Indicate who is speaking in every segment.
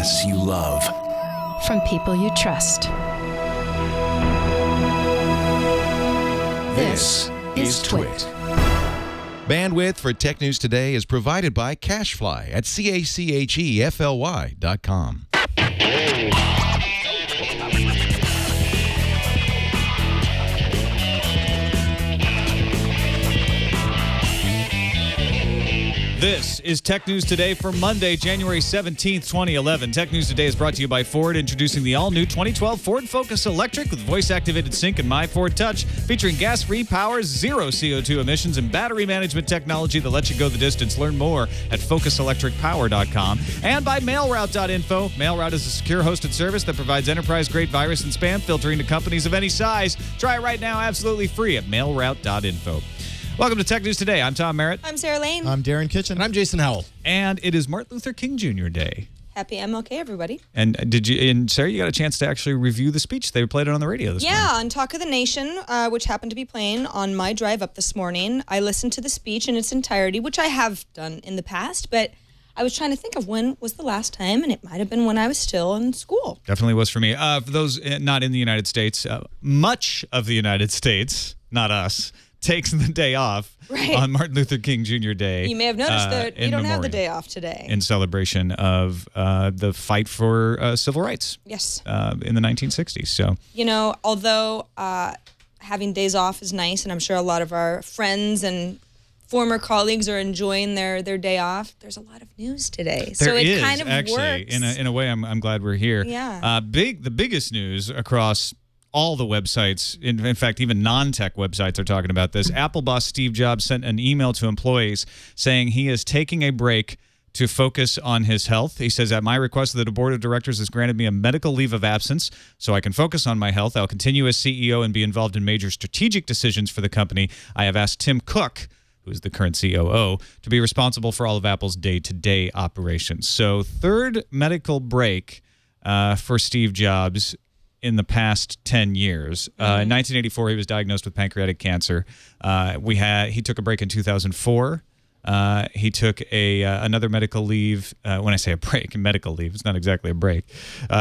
Speaker 1: podcasts you love.
Speaker 2: From people you trust.
Speaker 1: This is Twit.
Speaker 3: Bandwidth for Tech News Today is provided by Cachefly at CACHEFLY.com.
Speaker 4: This is Tech News Today for Monday, January 17th, 2011. Tech News Today is brought to you by Ford, introducing the all-new 2012 Ford Focus Electric with voice-activated sync and My Ford Touch, featuring gas-free power, zero CO2 emissions, and battery management technology that lets you go the distance. Learn more at focuselectricpower.com. And by MailRoute.info. MailRoute is a secure hosted service that provides enterprise-grade virus and spam filtering to companies of any size. Try it right now absolutely free at MailRoute.info. Welcome to Tech News Today. I'm Tom Merritt.
Speaker 5: I'm Sarah Lane.
Speaker 6: I'm Darren Kitchen.
Speaker 7: And I'm Jason Howell.
Speaker 4: And it is Martin Luther King Jr. Day.
Speaker 5: Happy MLK, everybody.
Speaker 4: And Sarah, you got a chance to actually review the speech. They played it on the radio this morning.
Speaker 5: Yeah, on Talk of the Nation, which happened to be playing on my drive up this morning. I listened to the speech in its entirety, which I have done in the past, but I was trying to think of when was the last time, and it might have been when I was still in school.
Speaker 4: Definitely was for me. For those not in the United States, much of the United States, not us, takes the day off on Martin Luther King Jr. Day.
Speaker 5: You may have noticed that we don't have the
Speaker 4: memorial,
Speaker 5: day off today.
Speaker 4: in celebration of the fight for civil rights.
Speaker 5: Yes.
Speaker 4: In the 1960s. So,
Speaker 5: you know, although having days off is nice, and I'm sure a lot of our friends and former colleagues are enjoying their day off, there's a lot of news today. So it kind of
Speaker 4: actually,
Speaker 5: works.
Speaker 4: in a way, I'm glad we're here.
Speaker 5: Yeah.
Speaker 4: The biggest news across all the websites, in fact, even non-tech websites are talking about this. Apple boss Steve Jobs sent an email to employees saying he is taking a break to focus on his health. He says, at my request, the board of directors has granted me a medical leave of absence so I can focus on my health. I'll continue as CEO and be involved in major strategic decisions for the company. I have asked Tim Cook, who's the current COO, to be responsible for all of Apple's day-to-day operations. So third medical break for Steve Jobs in the past 10 years. In 1984, he was diagnosed with pancreatic cancer. He took a break in 2004. He took another medical leave. When I say a break, medical leave, it's not exactly a break.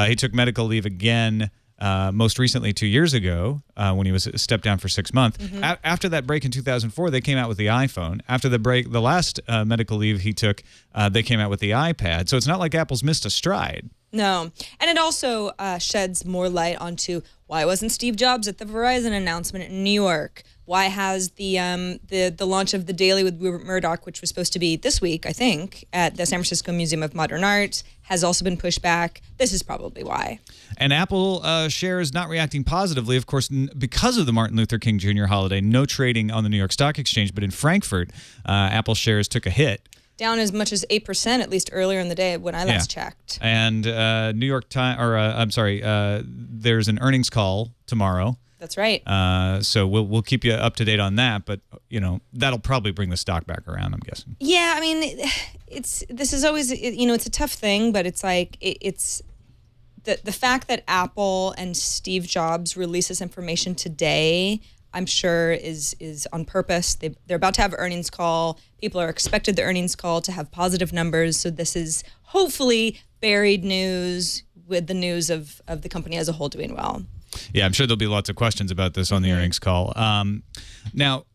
Speaker 4: He took medical leave again most recently 2 years ago when he was stepped down for 6 months. After that break in 2004, they came out with the iPhone. After the last medical leave he took, they came out with the iPad. So it's not like Apple's missed a stride.
Speaker 5: No. And it also sheds more light onto why wasn't Steve Jobs at the Verizon announcement in New York? Why has the launch of the Daily with Rupert Murdoch, which was supposed to be this week, I think, at the San Francisco Museum of Modern Art, has also been pushed back? This is probably why.
Speaker 4: And Apple shares not reacting positively, of course, because of the Martin Luther King Jr. holiday. No trading on the New York Stock Exchange, but in Frankfurt, Apple shares took a hit.
Speaker 5: Down as much as 8%, at least earlier in the day when I last checked.
Speaker 4: And New York Times, there's an earnings call tomorrow.
Speaker 5: That's right.
Speaker 4: So we'll keep you up to date on that, but that'll probably bring the stock back around, I'm guessing.
Speaker 5: Yeah, I mean, this is always it's a tough thing, but it's like it's the fact that Apple and Steve Jobs release this information today, I'm sure is on purpose. They're about to have an earnings call. People are expected the earnings call to have positive numbers. So this is hopefully buried news with the news of the company as a whole doing well.
Speaker 4: Yeah, I'm sure there'll be lots of questions about this on the earnings call. Now,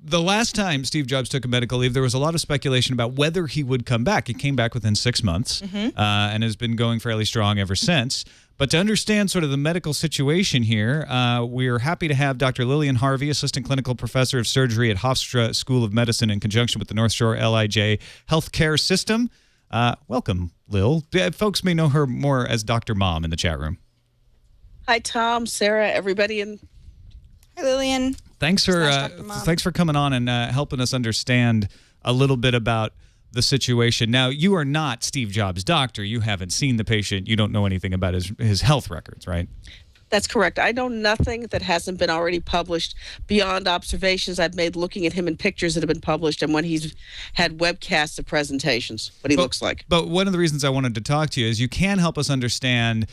Speaker 4: the last time Steve Jobs took a medical leave, there was a lot of speculation about whether he would come back. He came back within 6 months and has been going fairly strong ever since. But to understand sort of the medical situation here, we're happy to have Dr. Lillian Harvey, Assistant Clinical Professor of Surgery at Hofstra School of Medicine in conjunction with the North Shore LIJ Healthcare System. Welcome, Lil. Folks may know her more as Dr. Mom in the chat room.
Speaker 8: Hi, Tom, Sarah, everybody.
Speaker 5: Hi, Lillian.
Speaker 4: Thanks for coming on and helping us understand a little bit about the situation. Now, you are not Steve Jobs' doctor. You haven't seen the patient. You don't know anything about his health records, right?
Speaker 8: That's correct. I know nothing that hasn't been already published beyond observations I've made looking at him in pictures that have been published and when he's had webcasts of presentations, what he looks like.
Speaker 4: But one of the reasons I wanted to talk to you is you can help us understand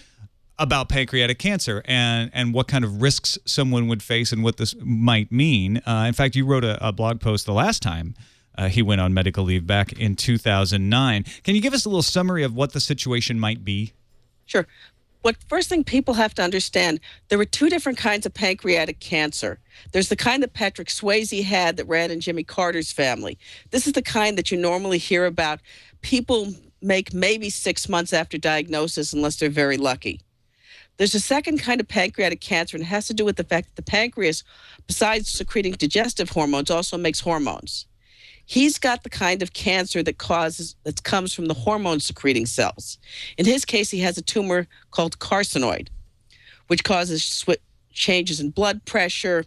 Speaker 4: about pancreatic cancer and what kind of risks someone would face and what this might mean. In fact, you wrote a blog post the last time he went on medical leave back in 2009. Can you give us a little summary of what the situation might be?
Speaker 8: Sure. What first thing people have to understand, there are two different kinds of pancreatic cancer. There's the kind that Patrick Swayze had that ran in Jimmy Carter's family. This is the kind that you normally hear about. People make maybe 6 months after diagnosis unless they're very lucky. There's a second kind of pancreatic cancer, and it has to do with the fact that the pancreas, besides secreting digestive hormones, also makes hormones. He's got the kind of cancer that comes from the hormone secreting cells. In his case, he has a tumor called carcinoid, which causes changes in blood pressure.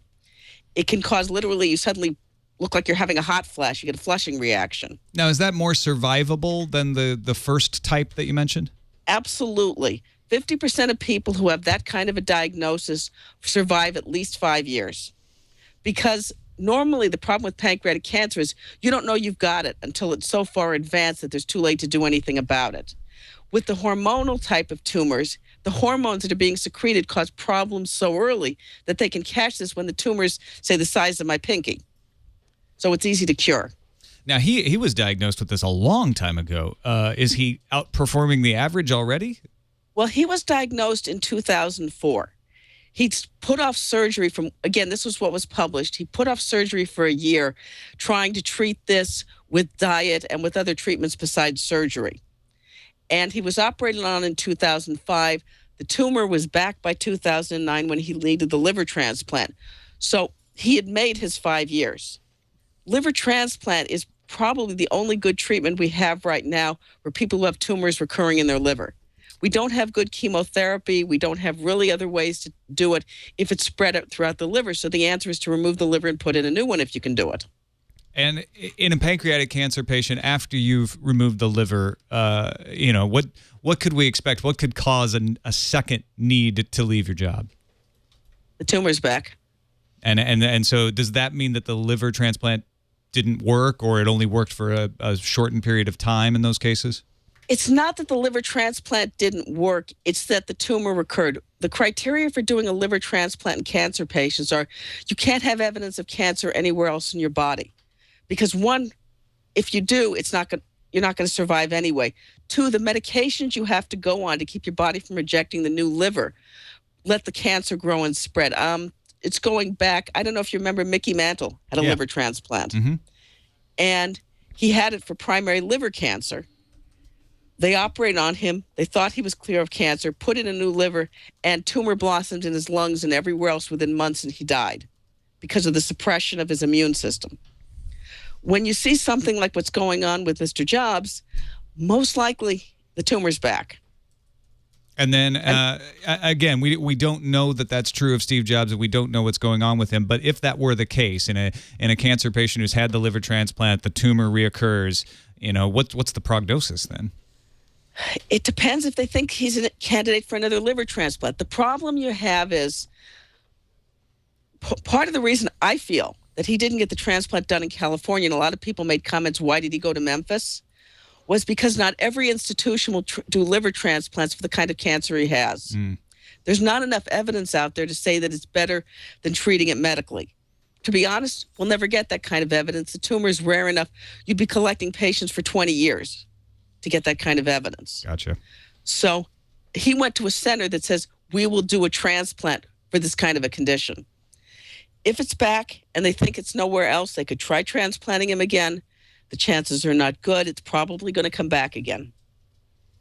Speaker 8: It can cause literally you suddenly look like you're having a hot flash. You get a flushing reaction.
Speaker 4: Now, is that more survivable than the first type that you mentioned?
Speaker 8: Absolutely. 50% of people who have that kind of a diagnosis survive at least 5 years. Because normally the problem with pancreatic cancer is you don't know you've got it until it's so far advanced that there's too late to do anything about it. With the hormonal type of tumors, the hormones that are being secreted cause problems so early that they can catch this when the tumors, say, the size of my pinky. So it's easy to cure.
Speaker 4: Now, he was diagnosed with this a long time ago. Is he outperforming the average already?
Speaker 8: Well, he was diagnosed in 2004. He'd put off surgery again, this was what was published. He put off surgery for a year trying to treat this with diet and with other treatments besides surgery. And he was operated on in 2005. The tumor was back by 2009 when he needed the liver transplant. So he had made his 5 years. Liver transplant is probably the only good treatment we have right now for people who have tumors recurring in their liver. We don't have good chemotherapy. We don't have really other ways to do it if it's spread out throughout the liver. So the answer is to remove the liver and put in a new one if you can do it.
Speaker 4: And in a pancreatic cancer patient, after you've removed the liver, what could we expect? What could cause a second need to leave your job?
Speaker 8: The tumor's back.
Speaker 4: And so does that mean that the liver transplant didn't work, or it only worked for a shortened period of time in those cases?
Speaker 8: It's not that the liver transplant didn't work. It's that the tumor recurred. The criteria for doing a liver transplant in cancer patients are you can't have evidence of cancer anywhere else in your body. Because one, if you do, you're not going to survive anyway. Two, the medications you have to go on to keep your body from rejecting the new liver let the cancer grow and spread. It's going back. I don't know if you remember Mickey Mantle had a liver transplant. Mm-hmm. And he had it for primary liver cancer. They operated on him. They thought he was clear of cancer, put in a new liver, and tumor blossomed in his lungs and everywhere else within months, and he died because of the suppression of his immune system. When you see something like what's going on with Mr. Jobs, most likely the tumor's back.
Speaker 4: And then, again, we don't know that that's true of Steve Jobs, and we don't know what's going on with him. But if that were the case, in a cancer patient who's had the liver transplant, the tumor reoccurs, what's the prognosis then?
Speaker 8: It depends if they think he's a candidate for another liver transplant. The problem you have is part of the reason I feel that he didn't get the transplant done in California, and a lot of people made comments, why did he go to Memphis, was because not every institution will do liver transplants for the kind of cancer he has. There's not enough evidence out there to say that it's better than treating it medically. To be honest, we'll never get that kind of evidence. The tumor is rare enough. You'd be collecting patients for 20 years to get that kind of evidence.
Speaker 4: Gotcha.
Speaker 8: So he went to a center that says, we will do a transplant for this kind of a condition. If it's back and they think it's nowhere else, they could try transplanting him again. The chances are not good. It's probably going to come back again.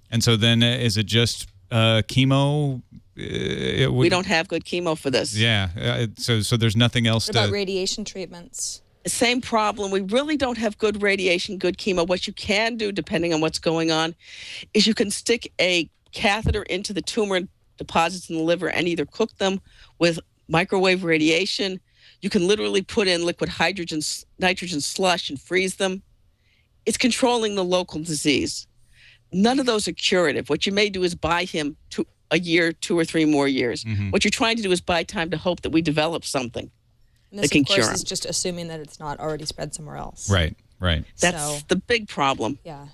Speaker 4: And so then is it just chemo?
Speaker 8: We don't have good chemo for this.
Speaker 4: Yeah. So there's nothing else
Speaker 5: What about radiation treatments?
Speaker 8: Same problem. We really don't have good radiation, good chemo. What you can do, depending on what's going on, is you can stick a catheter into the tumor deposits in the liver and either cook them with microwave radiation. You can literally put in liquid nitrogen slush and freeze them. It's controlling the local disease. None of those are curative. What you may do is buy him a year, 2 or 3 more years. Mm-hmm. What you're trying to do is buy time to hope that we develop something.
Speaker 5: And this, of course, is just assuming that it's not already spread somewhere else.
Speaker 4: Right.
Speaker 8: That's the big problem.
Speaker 5: Yeah.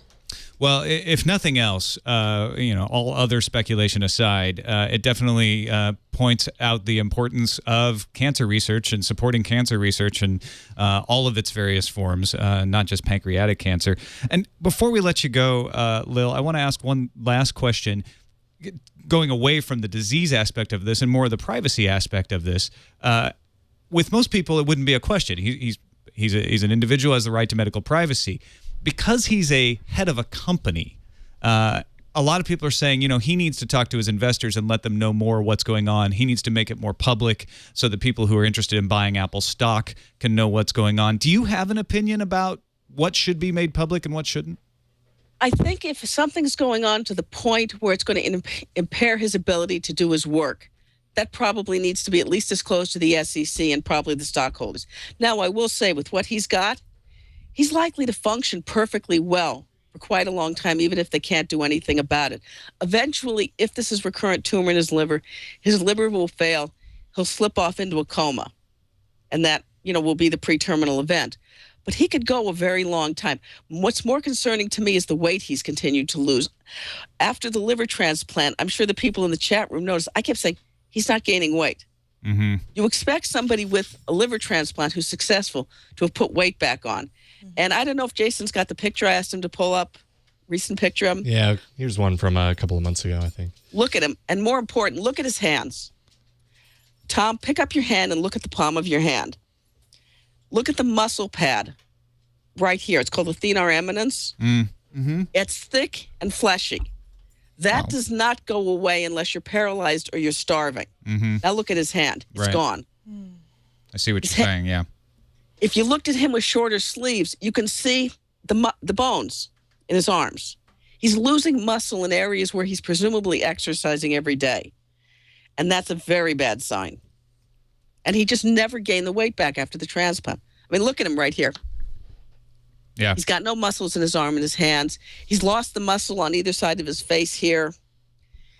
Speaker 4: Well, if nothing else, all other speculation aside, it definitely points out the importance of cancer research and supporting cancer research and all of its various forms, not just pancreatic cancer. And before we let you go, Lil, I want to ask one last question. going away from the disease aspect of this and more of the privacy aspect of this, with most people, it wouldn't be a question. He's an individual, has the right to medical privacy. Because he's a head of a company, a lot of people are saying, he needs to talk to his investors and let them know more what's going on. He needs to make it more public so that people who are interested in buying Apple stock can know what's going on. Do you have an opinion about what should be made public and what shouldn't?
Speaker 8: I think if something's going on to the point where it's going to impair his ability to do his work, that probably needs to be at least disclosed to the SEC and probably the stockholders. Now, I will say with what he's got, he's likely to function perfectly well for quite a long time, even if they can't do anything about it. Eventually, if this is recurrent tumor in his liver will fail. He'll slip off into a coma, and that, will be the pre-terminal event. But he could go a very long time. What's more concerning to me is the weight he's continued to lose. After the liver transplant, I'm sure the people in the chat room noticed, I kept saying, he's not gaining weight.
Speaker 4: Mm-hmm.
Speaker 8: You expect somebody with a liver transplant who's successful to have put weight back on. And I don't know if Jason's got the picture. I asked him to pull up recent picture of him.
Speaker 6: Yeah, here's one from a couple of months ago, I think.
Speaker 8: Look at him. And more important, look at his hands. Tom, pick up your hand and look at the palm of your hand. Look at the muscle pad right here. It's called the thenar eminence.
Speaker 4: Mm-hmm.
Speaker 8: It's thick and fleshy. That does not go away unless you're paralyzed or you're starving.
Speaker 4: Mm-hmm.
Speaker 8: Now look at his hand. It's gone.
Speaker 4: I see what you're saying, yeah.
Speaker 8: If you looked at him with shorter sleeves, you can see the bones in his arms. He's losing muscle in areas where he's presumably exercising every day. And that's a very bad sign. And he just never gained the weight back after the transplant. I mean, look at him right here.
Speaker 4: Yeah.
Speaker 8: He's got no muscles in his arm and his hands. He's lost the muscle on either side of his face here.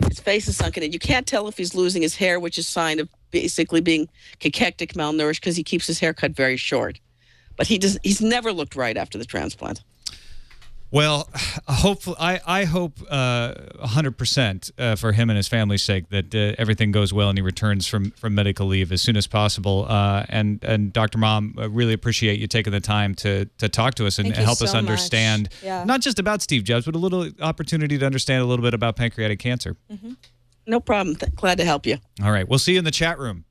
Speaker 8: His face is sunken in. You can't tell if he's losing his hair, which is a sign of basically being cachectic, malnourished, because he keeps his hair cut very short. But he's never looked right after the transplant.
Speaker 4: Well, hopefully, I hope 100% for him and his family's sake that everything goes well and he returns from medical leave as soon as possible. And Dr. Mom, really appreciate you taking the time to talk to us and help us understand not just about Steve Jobs, but a little opportunity to understand a little bit about pancreatic cancer.
Speaker 8: Mm-hmm. No problem. Glad to help you.
Speaker 4: All right. We'll see you in the chat room.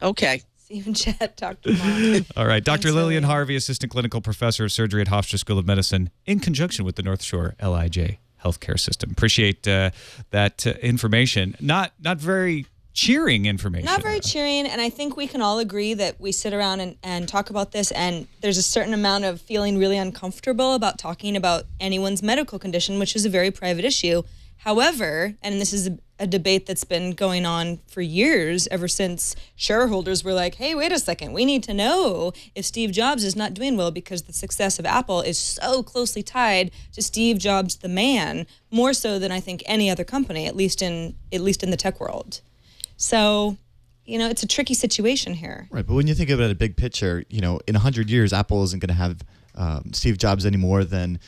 Speaker 8: Okay.
Speaker 5: See you in chat, Dr. Mom.
Speaker 4: All right. Dr.
Speaker 5: Thanks,
Speaker 4: Lillian Harvey, Assistant Clinical Professor of Surgery at Hofstra School of Medicine, in conjunction with the North Shore LIJ Healthcare System. Appreciate that information. Not very cheering information.
Speaker 5: Not very cheering, and I think we can all agree that we sit around and talk about this, and there's a certain amount of feeling really uncomfortable about talking about anyone's medical condition, which is a very private issue. However, and this is a debate that's been going on for years, ever since shareholders were like, hey, wait a second, we need to know if Steve Jobs is not doing well because the success of Apple is so closely tied to Steve Jobs, the man, more so than I think any other company, at least in the tech world. So, it's a tricky situation here.
Speaker 7: Right, but when you think about a big picture, in 100 years, Apple isn't going to have Steve Jobs any more than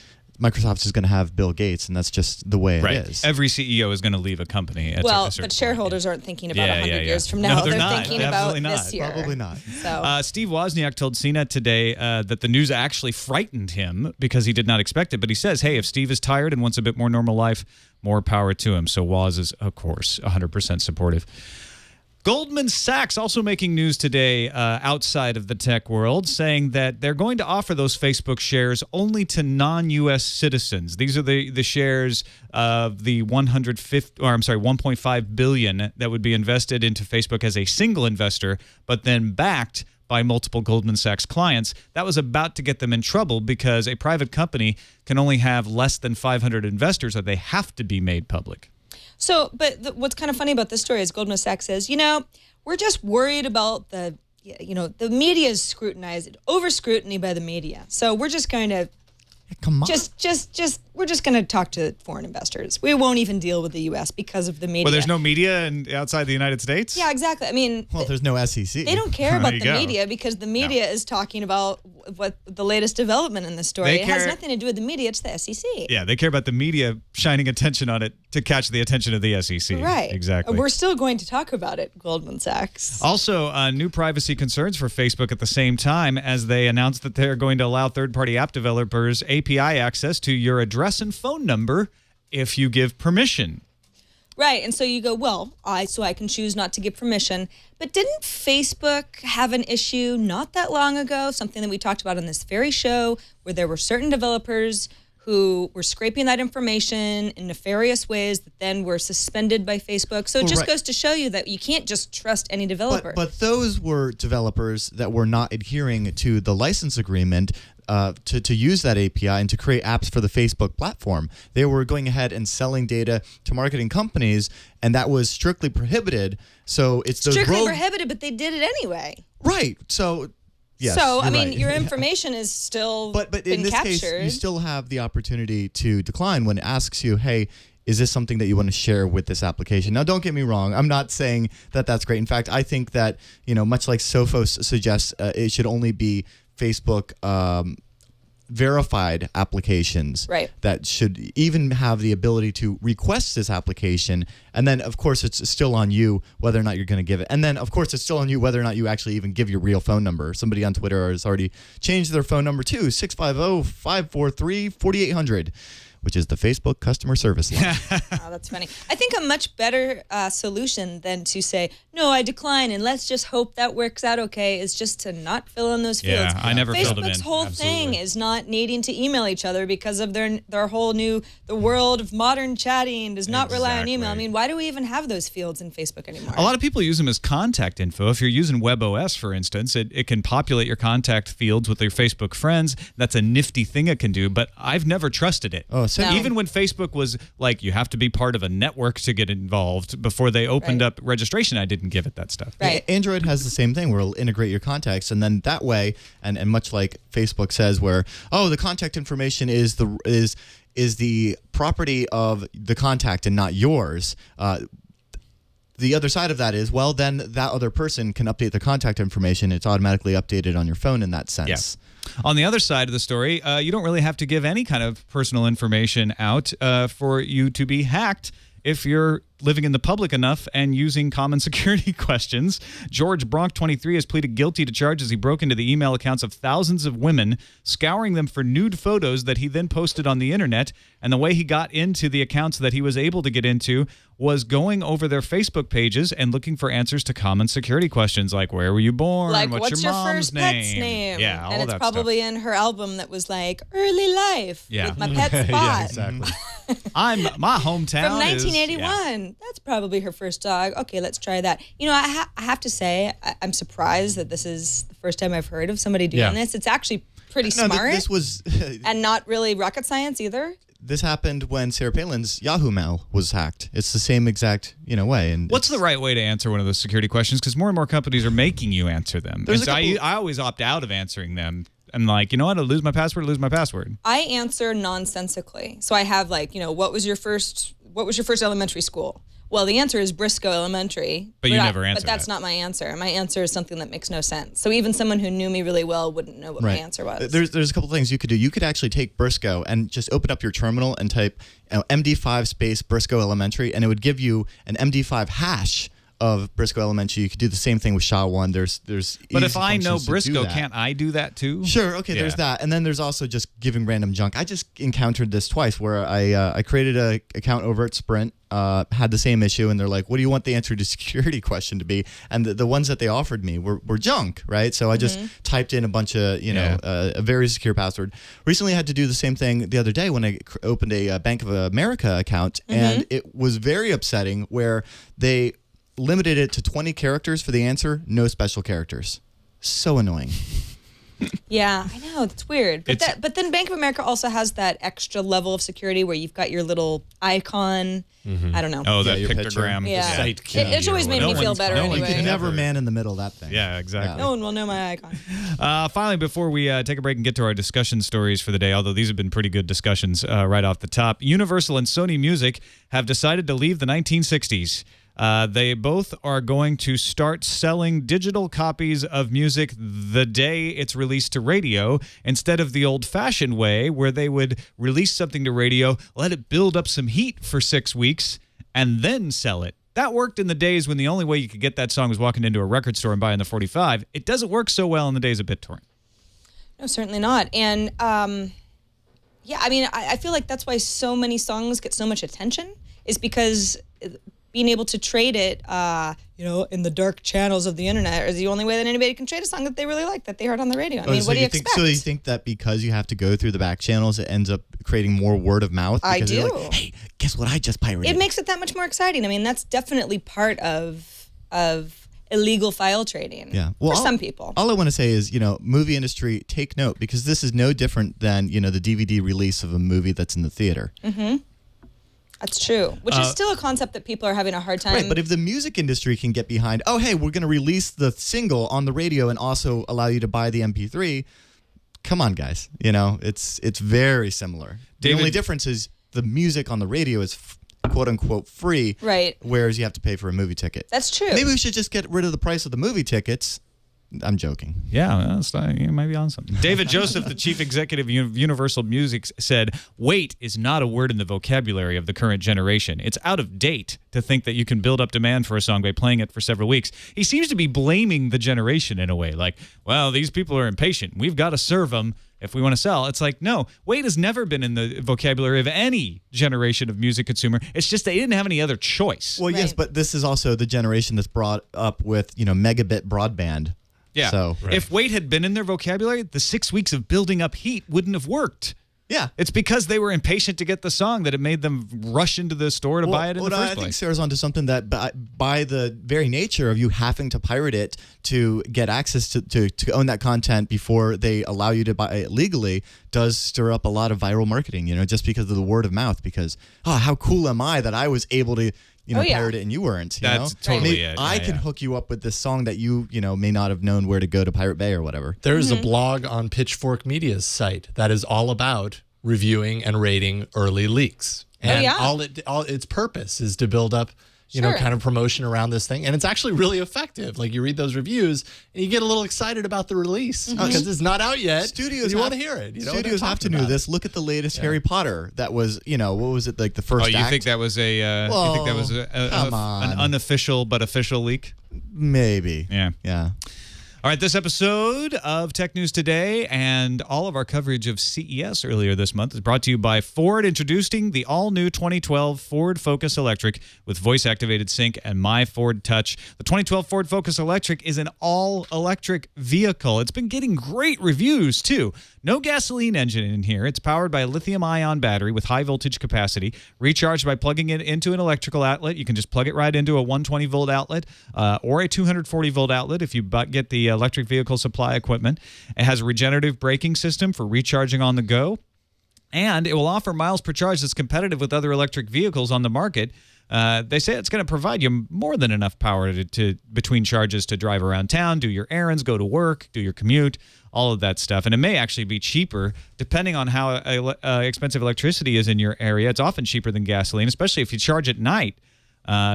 Speaker 7: Microsoft is going to have Bill Gates, and that's just the way it is.
Speaker 4: Every CEO is going to leave a company.
Speaker 5: But shareholders aren't thinking about 100 years from now.
Speaker 4: No, they're not.
Speaker 5: Thinking about this year.
Speaker 7: Probably not.
Speaker 5: So.
Speaker 4: Steve Wozniak told CNET today that the news actually frightened him because he did not expect it. But he says, hey, if Steve is tired and wants a bit more normal life, more power to him. So Woz is, of course, 100% supportive. Goldman Sachs also making news today outside of the tech world, saying that they're going to offer those Facebook shares only to non-U.S. citizens. These are the shares of the 1.5 billion that would be invested into Facebook as a single investor, but then backed by multiple Goldman Sachs clients. That was about to get them in trouble because a private company can only have less than 500 investors, or they have to be made public.
Speaker 5: So, but what's kind of funny about this story is Goldman Sachs says, we're just worried about the media is scrutinized, over scrutiny by the media. So we're just going to
Speaker 7: Come on.
Speaker 5: We're just going to talk to foreign investors. We won't even deal with the U.S. because of the media.
Speaker 4: Well, there's no media outside the United States?
Speaker 5: Yeah, exactly. I mean,
Speaker 7: there's no SEC.
Speaker 5: They don't care about the media because the media is talking about what the latest development in the story. It has nothing to do with the media. It's the SEC.
Speaker 4: Yeah, they care about the media shining attention on it to catch the attention of the SEC.
Speaker 5: Right.
Speaker 4: Exactly.
Speaker 5: We're still going to talk about it, Goldman Sachs.
Speaker 4: Also, new privacy concerns for Facebook at the same time as they announced that they're going to allow third-party app developers API access to your address and phone number if you give permission.
Speaker 5: Right, and so you go, well, I can choose not to give permission. But didn't Facebook have an issue not that long ago, something that we talked about on this very show, where there were certain developers who were scraping that information in nefarious ways that then were suspended by Facebook? So it just goes to show you that you can't just trust any developer.
Speaker 7: But those were developers that were not adhering to the license agreement to use that API and to create apps for the Facebook platform. They were going ahead and selling data to marketing companies, and that was strictly prohibited. So it's those
Speaker 5: strictly prohibited, but they did it anyway.
Speaker 7: Right. So yes.
Speaker 5: So I mean, your information is still
Speaker 7: but
Speaker 5: been
Speaker 7: in this
Speaker 5: captured.
Speaker 7: case, you still have the opportunity to decline when it asks you, hey, is this something that you want to share with this application? Now, don't get me wrong. I'm not saying that that's great. In fact, I think that, much like Sophos suggests, it should only be Facebook verified applications that should even have the ability to request this application. And then, of course, it's still on you whether or not you're going to give it. And then, of course, it's still on you whether or not you actually even give your real phone number. Somebody on Twitter has already changed their phone number to 650-543-4800. Which is the Facebook customer service line.
Speaker 5: Oh, that's funny. I think a much better solution than to say, no, I decline, and let's just hope that works out okay, is just to not fill in those fields.
Speaker 4: Yeah, I never filled them in.
Speaker 5: Facebook's whole thing is not needing to email each other because of their whole the world of modern chatting does not rely on email. I mean, why do we even have those fields in Facebook anymore?
Speaker 4: A lot of people use them as contact info. If you're using WebOS, for instance, it can populate your contact fields with your Facebook friends. That's a nifty thing it can do, but I've never trusted it.
Speaker 7: Oh,
Speaker 5: No.
Speaker 4: Even when Facebook was like, you have to be part of a network to get involved, before they opened up registration, I didn't give it that stuff.
Speaker 5: Right.
Speaker 7: Android has the same thing where it'll integrate your contacts, and then that way, and much like Facebook says, where the contact information is the property of the contact and not yours. The other side of that is, well, then that other person can update the contact information. It's automatically updated on your phone in that sense.
Speaker 4: Yeah. On the other side of the story, you don't really have to give any kind of personal information out for you to be hacked if you're living in the public enough and using common security questions. George Bronk, 23, has pleaded guilty to charges he broke into the email accounts of thousands of women, scouring them for nude photos that he then posted on the internet. And the way he got into the accounts that he was able to get into was going over their Facebook pages and looking for answers to common security questions like, where were you born?
Speaker 5: Like,
Speaker 4: what's
Speaker 5: your
Speaker 4: mom's
Speaker 5: first pet's name?
Speaker 4: Yeah, all
Speaker 5: and it's
Speaker 4: that
Speaker 5: probably in her album that was like, early life with my pet Spot.
Speaker 7: Yeah, exactly.
Speaker 4: My hometown
Speaker 5: From 1981.
Speaker 4: is,
Speaker 5: That's probably her first dog. Okay, let's try that. I have to say, I'm surprised that this is the first time I've heard of somebody doing this. It's actually pretty smart.
Speaker 7: This was
Speaker 5: and not really rocket science either.
Speaker 7: This happened when Sarah Palin's Yahoo Mail was hacked. It's the same exact way. And
Speaker 4: what's the right way to answer one of those security questions? Because more and more companies are making you answer them. And so I always opt out of answering them. I'm like, you know what? I'll lose my password.
Speaker 5: I answer nonsensically. So I have what was your first elementary school? Well, the answer is Briscoe Elementary.
Speaker 4: But you never answer
Speaker 5: But that's
Speaker 4: that.
Speaker 5: not my answer. My answer is something that makes no sense. So even someone who knew me really well wouldn't know what my answer was.
Speaker 7: There's a couple things you could do. You could actually take Briscoe and just open up your terminal and type MD5 space Briscoe Elementary, and it would give you an MD5 hash of Briscoe Elementary. You could do the same thing with SHA-1. There's
Speaker 4: But
Speaker 7: easy
Speaker 4: if I know
Speaker 7: functions to do
Speaker 4: Briscoe,
Speaker 7: that.
Speaker 4: can't I do that too?
Speaker 7: Sure. Okay. There's that, and then there's also just giving random junk. I just encountered this twice where I created an account over at Sprint, had the same issue, and they're like, "What do you want the answer to security question to be?" And the ones that they offered me were junk, right? So I just typed in a bunch of a very secure password. Recently, I had to do the same thing the other day when I opened a Bank of America account, and it was very upsetting where they limited it to 20 characters for the answer, no special characters. So annoying.
Speaker 5: Yeah, I know. That's weird. But then Bank of America also has that extra level of security where you've got your little icon. I don't know.
Speaker 4: Oh, that
Speaker 7: your
Speaker 4: pictogram.
Speaker 5: Yeah.
Speaker 6: Site key
Speaker 5: It's always made me feel better
Speaker 7: You
Speaker 5: anyway.
Speaker 7: could never man in the middle of that thing.
Speaker 4: Yeah, exactly.
Speaker 5: No one will know my icon.
Speaker 4: Finally, before we take a break and get to our discussion stories for the day, although these have been pretty good discussions right off the top, Universal and Sony Music have decided to leave the 1960s. They both are going to start selling digital copies of music the day it's released to radio, instead of the old-fashioned way where they would release something to radio, let it build up some heat for 6 weeks, and then sell it. That worked in the days when the only way you could get that song was walking into a record store and buying the 45. It doesn't work so well in the days of BitTorrent.
Speaker 5: No, certainly not. And I feel like that's why so many songs get so much attention, is because being able to trade it, in the dark channels of the internet is the only way that anybody can trade a song that they really like, that they heard on the radio. I mean, what do you expect?
Speaker 7: So you think that because you have to go through the back channels, it ends up creating more word of mouth?
Speaker 5: I
Speaker 7: Because
Speaker 5: do.
Speaker 7: you're like, hey, guess what I just pirated?
Speaker 5: It makes it that much more exciting. I mean, that's definitely part of illegal file trading for some people.
Speaker 7: All I want to say is, movie industry, take note, because this is no different than, the DVD release of a movie that's in the theater.
Speaker 5: Mm-hmm. That's true, which is still a concept that people are having a hard time.
Speaker 7: Right, but if the music industry can get behind, oh, hey, we're going to release the single on the radio and also allow you to buy the MP3, come on, guys. It's very similar. The only difference is the music on the radio is quote unquote free,
Speaker 5: right?
Speaker 7: Whereas you have to pay for a movie ticket.
Speaker 5: That's true.
Speaker 7: Maybe we should just get rid of the price of the movie tickets. I'm joking.
Speaker 4: Yeah, you might be on something. David Joseph, the chief executive of Universal Music, said, "Wait is not a word in the vocabulary of the current generation. It's out of date to think that you can build up demand for a song by playing it for several weeks." He seems to be blaming the generation in a way, like, well, these people are impatient. We've got to serve them if we want to sell. It's like, no, wait has never been in the vocabulary of any generation of music consumer. It's just they didn't have any other choice.
Speaker 7: Well, yes, but this is also the generation that's brought up with, megabit broadband.
Speaker 4: Yeah.
Speaker 7: So,
Speaker 4: if wait had been in their vocabulary, the 6 weeks of building up heat wouldn't have worked.
Speaker 7: Yeah.
Speaker 4: It's because they were impatient to get the song that it made them rush into the store to buy it in the first place.
Speaker 7: I think Sarah's onto something that by the very nature of you having to pirate it to get access to own that content before they allow you to buy it legally does stir up a lot of viral marketing, just because of the word of mouth. Because, how cool am I that I was able to pirate it and you weren't.
Speaker 4: That's totally it.
Speaker 7: I can hook you up with this song that you may not have known where to go to Pirate Bay or whatever.
Speaker 6: There's a blog on Pitchfork Media's site that is all about reviewing and rating early leaks. And all its purpose is to build up kind of promotion around this thing. And it's actually really effective. Like, you read those reviews and you get a little excited about the release because it's not out yet.
Speaker 7: Studios
Speaker 6: you want to hear it.
Speaker 7: Studios have to know this. Look at the latest Harry Potter. That was, what was it, like the first act?
Speaker 4: You think that was an unofficial but official leak?
Speaker 7: Maybe.
Speaker 4: Yeah. All right, this episode of Tech News Today and all of our coverage of CES earlier this month is brought to you by Ford, introducing the all-new 2012 Ford Focus Electric with voice-activated sync and My Ford Touch. The 2012 Ford Focus Electric is an all-electric vehicle. It's been getting great reviews, too. No gasoline engine in here. It's powered by a lithium-ion battery with high voltage capacity, recharged by plugging it into an electrical outlet. You can just plug it right into a 120-volt outlet or a 240-volt outlet if you get the electric vehicle supply equipment. It has a regenerative braking system for recharging on the go, and it will offer miles per charge that's competitive with other electric vehicles on the market. They say it's going to provide you more than enough power to between charges to drive around town, do your errands, go to work, do your commute, all of that stuff. And it may actually be cheaper depending on how expensive electricity is in your area. It's often cheaper than gasoline, especially if you charge at night.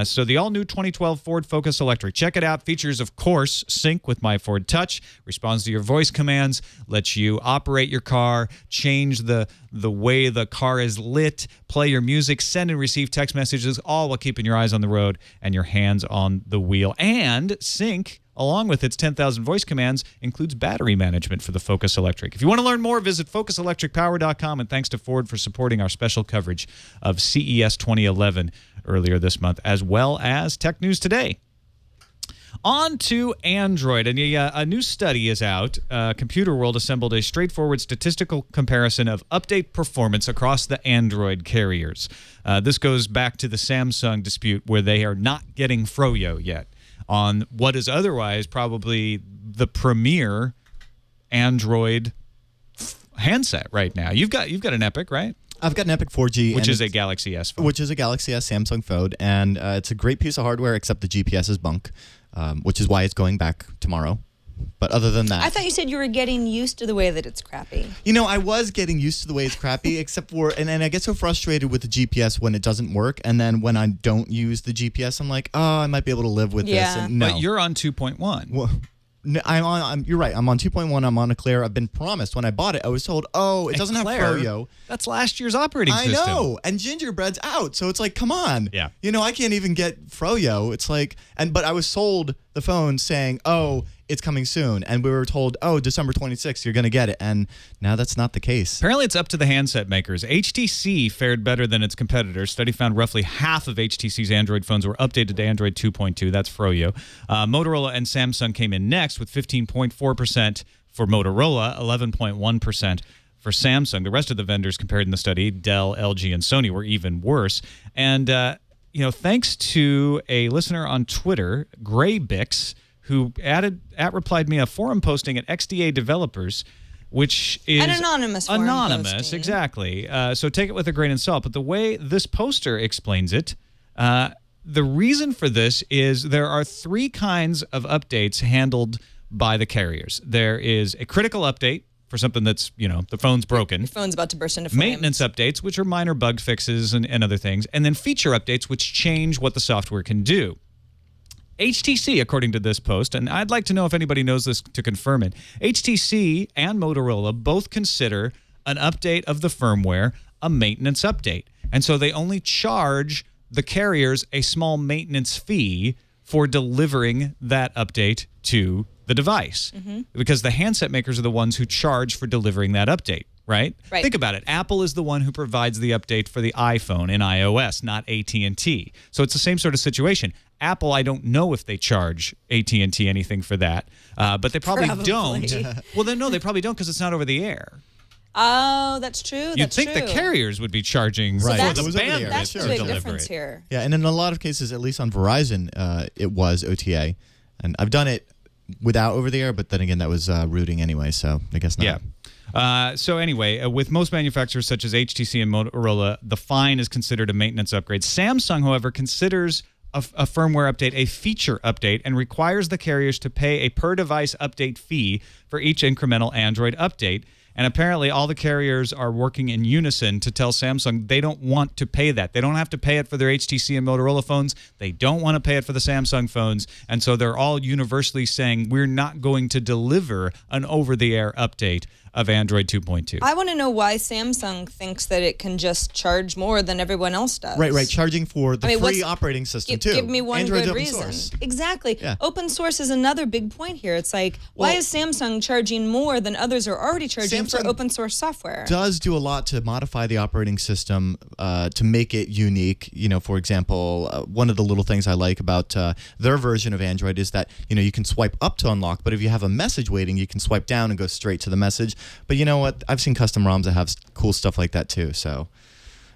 Speaker 4: So the all-new 2012 Ford Focus Electric. Check it out. Features, of course, sync with My Ford Touch, responds to your voice commands, lets you operate your car, change the way the car is lit, play your music, send and receive text messages, all while keeping your eyes on the road and your hands on the wheel. And sync, along with its 10,000 voice commands, includes battery management for the Focus Electric. If you want to learn more, visit focuselectricpower.com, and thanks to Ford for supporting our special coverage of CES 2011 earlier this month, as well as Tech News Today. On to Android, and a new study is out. Computer World assembled a straightforward statistical comparison of update performance across the Android carriers. This goes back to the Samsung dispute, where they are not getting Froyo yet on what is otherwise probably the premier Android handset right now. You've got an Epic, right?
Speaker 7: I've got an Epic 4G.
Speaker 4: Which is a Galaxy S phone.
Speaker 7: Which is a Galaxy S Samsung phone, and it's a great piece of hardware, except the GPS is bunk, which is why it's going back tomorrow. But other than that...
Speaker 5: I thought you said you were getting used to the way that it's crappy.
Speaker 7: I was getting used to the way it's crappy, except for... And I get so frustrated with the GPS when it doesn't work, and then when I don't use the GPS, I'm like, I might be able to live with this. And no.
Speaker 4: But you're on 2.1.
Speaker 7: Well, you're right. I'm on 2.1. I'm on Eclair. I've been promised when I bought it. I was told, it doesn't have Froyo.
Speaker 4: That's last year's operating system.
Speaker 7: I know. And Gingerbread's out. So it's like, come on.
Speaker 4: Yeah.
Speaker 7: I can't even get Froyo. It's like, but I was sold the phone saying, it's coming soon. And we were told, oh, December 26th, you're going to get it. And now that's not the case.
Speaker 4: Apparently, it's up to the handset makers. HTC fared better than its competitors. Study found roughly half of HTC's Android phones were updated to Android 2.2. That's Froyo. Motorola and Samsung came in next with 15.4% for Motorola, 11.1% for Samsung. The rest of the vendors compared in the study, Dell, LG, and Sony, were even worse. And, thanks to a listener on Twitter, Graybix, who replied me a forum posting at XDA Developers, which is
Speaker 5: an anonymous forum posting.
Speaker 4: Exactly. So take it with a grain of salt. But the way this poster explains it, the reason for this is there are 3 kinds of updates handled by the carriers. There is a critical update for something that's, the phone's broken.
Speaker 5: Your phone's about to burst into flames.
Speaker 4: Maintenance updates, which are minor bug fixes and other things. And then feature updates, which change what the software can do. HTC, according to this post, and I'd like to know if anybody knows this to confirm it, HTC and Motorola both consider an update of the firmware a maintenance update. And so they only charge the carriers a small maintenance fee for delivering that update to the device, because the handset makers are the ones who charge for delivering that update, right? Think about it. Apple is the one who provides the update for the iPhone in iOS, not AT&T. So it's the same sort of situation. Apple, I don't know if they charge AT&T anything for that, but they probably don't. Well, then no, they probably don't because it's not over the air.
Speaker 5: Oh, that's true.
Speaker 4: You'd think the carriers would be charging for the bandwidth
Speaker 5: that's the
Speaker 4: to
Speaker 5: big
Speaker 4: deliver
Speaker 5: difference
Speaker 4: it.
Speaker 5: here.
Speaker 7: Yeah, and in a lot of cases, at least on Verizon, it was OTA. And I've done it without over the air, but then again, that was routing anyway, so I guess not.
Speaker 4: Yeah. So anyway, with most manufacturers such as HTC and Motorola, the fine is considered a maintenance upgrade. Samsung, however, considers a firmware update a feature update and requires the carriers to pay a per-device update fee for each incremental Android update. And apparently all the carriers are working in unison to tell Samsung they don't want to pay that. They don't have to pay it for their HTC and Motorola phones. They don't want to pay it for the Samsung phones. And so they're all universally saying we're not going to deliver an over-the-air update of Android 2.2.
Speaker 5: I want to know why Samsung thinks that it can just charge more than everyone else does.
Speaker 7: Right. Charging for the free operating system, too.
Speaker 5: Give me one
Speaker 7: Android's
Speaker 5: good
Speaker 7: open
Speaker 5: reason.
Speaker 7: Source.
Speaker 5: Exactly.
Speaker 7: Yeah.
Speaker 5: Open source is another big point here. It's like, why is Samsung charging more than others are already charging for open source software?
Speaker 7: Does do a lot to modify the operating system to make it unique. For example, one of the little things I like about their version of Android is that, you can swipe up to unlock, but if you have a message waiting, you can swipe down and go straight to the message. But you know what? I've seen custom ROMs that have cool stuff like that too. So,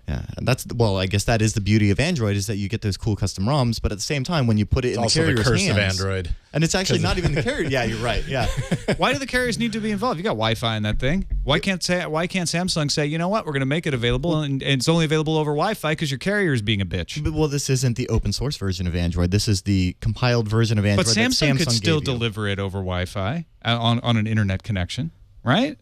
Speaker 7: yeah, I guess that is the beauty of Android is that you get those cool custom ROMs, but at the same time, when you put it in the carrier's
Speaker 6: also the curse
Speaker 7: hands,
Speaker 6: of Android.
Speaker 7: And it's actually not even the carrier. Yeah, you're right. Yeah.
Speaker 4: Why do the carriers need to be involved? You got Wi-Fi in that thing. Why can't Samsung say, you know what, we're going to make it available and it's only available over Wi-Fi because your carrier is being a bitch?
Speaker 7: Well, this isn't the open source version of Android. This is the compiled version of Android.
Speaker 4: But Samsung could still deliver it over Wi-Fi on an internet connection, right?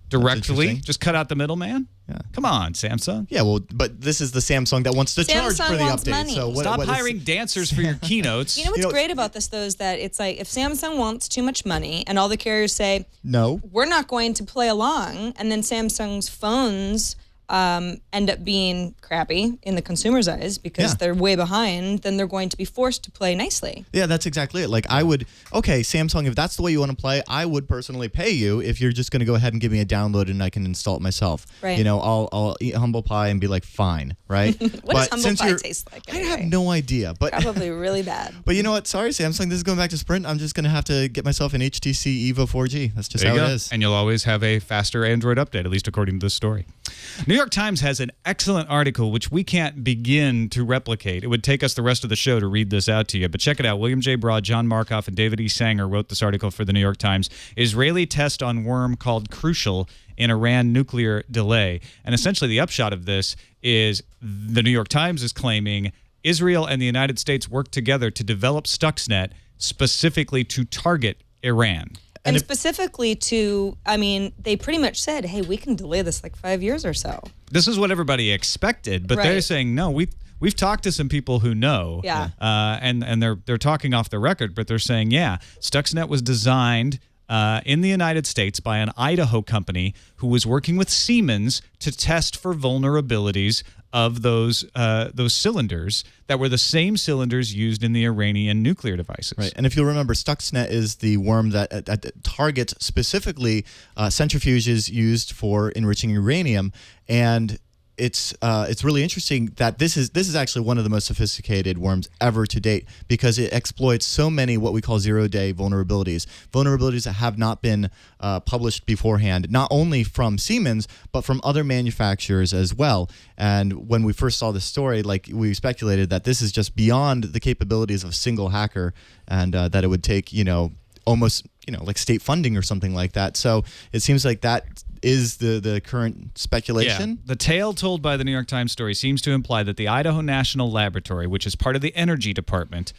Speaker 4: Directly, just cut out the middleman. Yeah. Come on, Samsung.
Speaker 7: Yeah, well, but this is the Samsung that wants to charge for the update.
Speaker 5: Money.
Speaker 7: So
Speaker 4: stop hiring dancers for your keynotes.
Speaker 5: You know what's great about this, though, is that it's like if Samsung wants too much money and all the carriers say,
Speaker 7: no,
Speaker 5: we're not going to play along, and then Samsung's phones end up being crappy in the consumer's eyes because they're way behind, then they're going to be forced to play nicely.
Speaker 7: Yeah, that's exactly it. Like Samsung, if that's the way you want to play, I would personally pay you if you're just going to go ahead and give me a download and I can install it myself.
Speaker 5: Right.
Speaker 7: I'll eat humble pie and be like, fine, right?
Speaker 5: What does humble pie taste like anyway?
Speaker 7: I have no idea. But
Speaker 5: probably really bad.
Speaker 7: But you know what? Sorry, Samsung, this is going back to Sprint. I'm just going to have to get myself an HTC Evo 4G. That's just how it is.
Speaker 4: And you'll always have a faster Android update, at least according to this story. New York Times has an excellent article which we can't begin to replicate. It would take us the rest of the show to read this out to you, but check it out. William J. Broad, John Markoff, and David E. Sanger wrote this article for the New York Times. Israeli test on worm called crucial in Iran nuclear delay. And essentially the upshot of this is the New York Times is claiming Israel and the United States worked together to develop Stuxnet specifically to target Iran.
Speaker 5: And specifically they pretty much said, hey, we can delay this like 5 years or so.
Speaker 4: This is what everybody expected, but they're saying, no, we've talked to some people who know.
Speaker 5: Yeah.
Speaker 4: And they're talking off the record, but they're saying, Stuxnet was designed in the United States by an Idaho company who was working with Siemens to test for vulnerabilities of those cylinders that were the same cylinders used in the Iranian nuclear devices.
Speaker 7: Right, and if you'll remember, Stuxnet is the worm that targets specifically centrifuges used for enriching uranium, and it's really interesting that this is actually one of the most sophisticated worms ever to date, because it exploits so many what we call zero-day vulnerabilities that have not been published beforehand, not only from Siemens but from other manufacturers as well. And when we first saw this story, like, we speculated that this is just beyond the capabilities of a single hacker, and that it would take almost like state funding or something like that. So it seems like that is the current speculation.
Speaker 4: Yeah. The tale told by the New York Times story seems to imply that the Idaho National Laboratory, which is part of the Energy Department,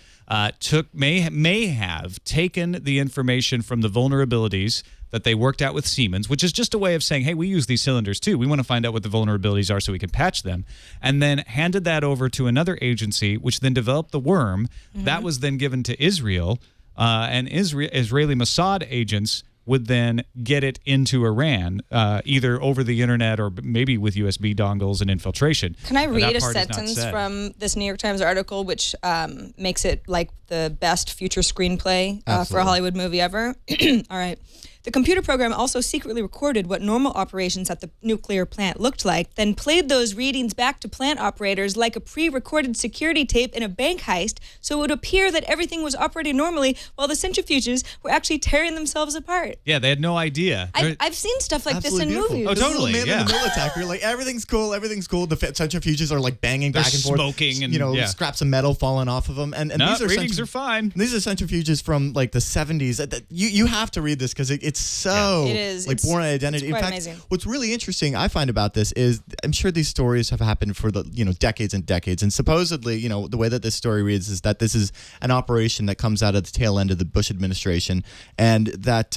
Speaker 4: may have taken the information from the vulnerabilities that they worked out with Siemens, which is just a way of saying, hey, we use these cylinders too. We want to find out what the vulnerabilities are so we can patch them, and then handed that over to another agency, which then developed the worm. That was then given to Israel, and Israeli Mossad agents would then get it into Iran, either over the internet or maybe with USB dongles and infiltration.
Speaker 5: Can I read a sentence from this New York Times article, which makes it like the best future screenplay for a Hollywood movie ever? All right. The computer program also secretly recorded what normal operations at the nuclear plant looked like, then played those readings back to plant operators like a pre-recorded security tape in a bank heist, so it would appear that everything was operating normally while the centrifuges were actually tearing themselves apart.
Speaker 4: Yeah, they had no idea.
Speaker 5: I've seen stuff like this in movies.
Speaker 4: Oh, totally.
Speaker 7: This is a man in the middle attack. You're like, everything's cool. The centrifuges are like banging back and forth.
Speaker 4: Smoking and
Speaker 7: scraps of metal falling off of them. And
Speaker 4: no, these readings are fine.
Speaker 7: These are centrifuges from like the 70s. You have to read this because it's so
Speaker 5: it is.
Speaker 7: Like Born Identity.
Speaker 5: It's quite
Speaker 7: in fact,
Speaker 5: amazing.
Speaker 7: What's really interesting I find about this is I'm sure these stories have happened for the decades and decades. And supposedly, the way that this story reads is that this is an operation that comes out of the tail end of the Bush administration, and that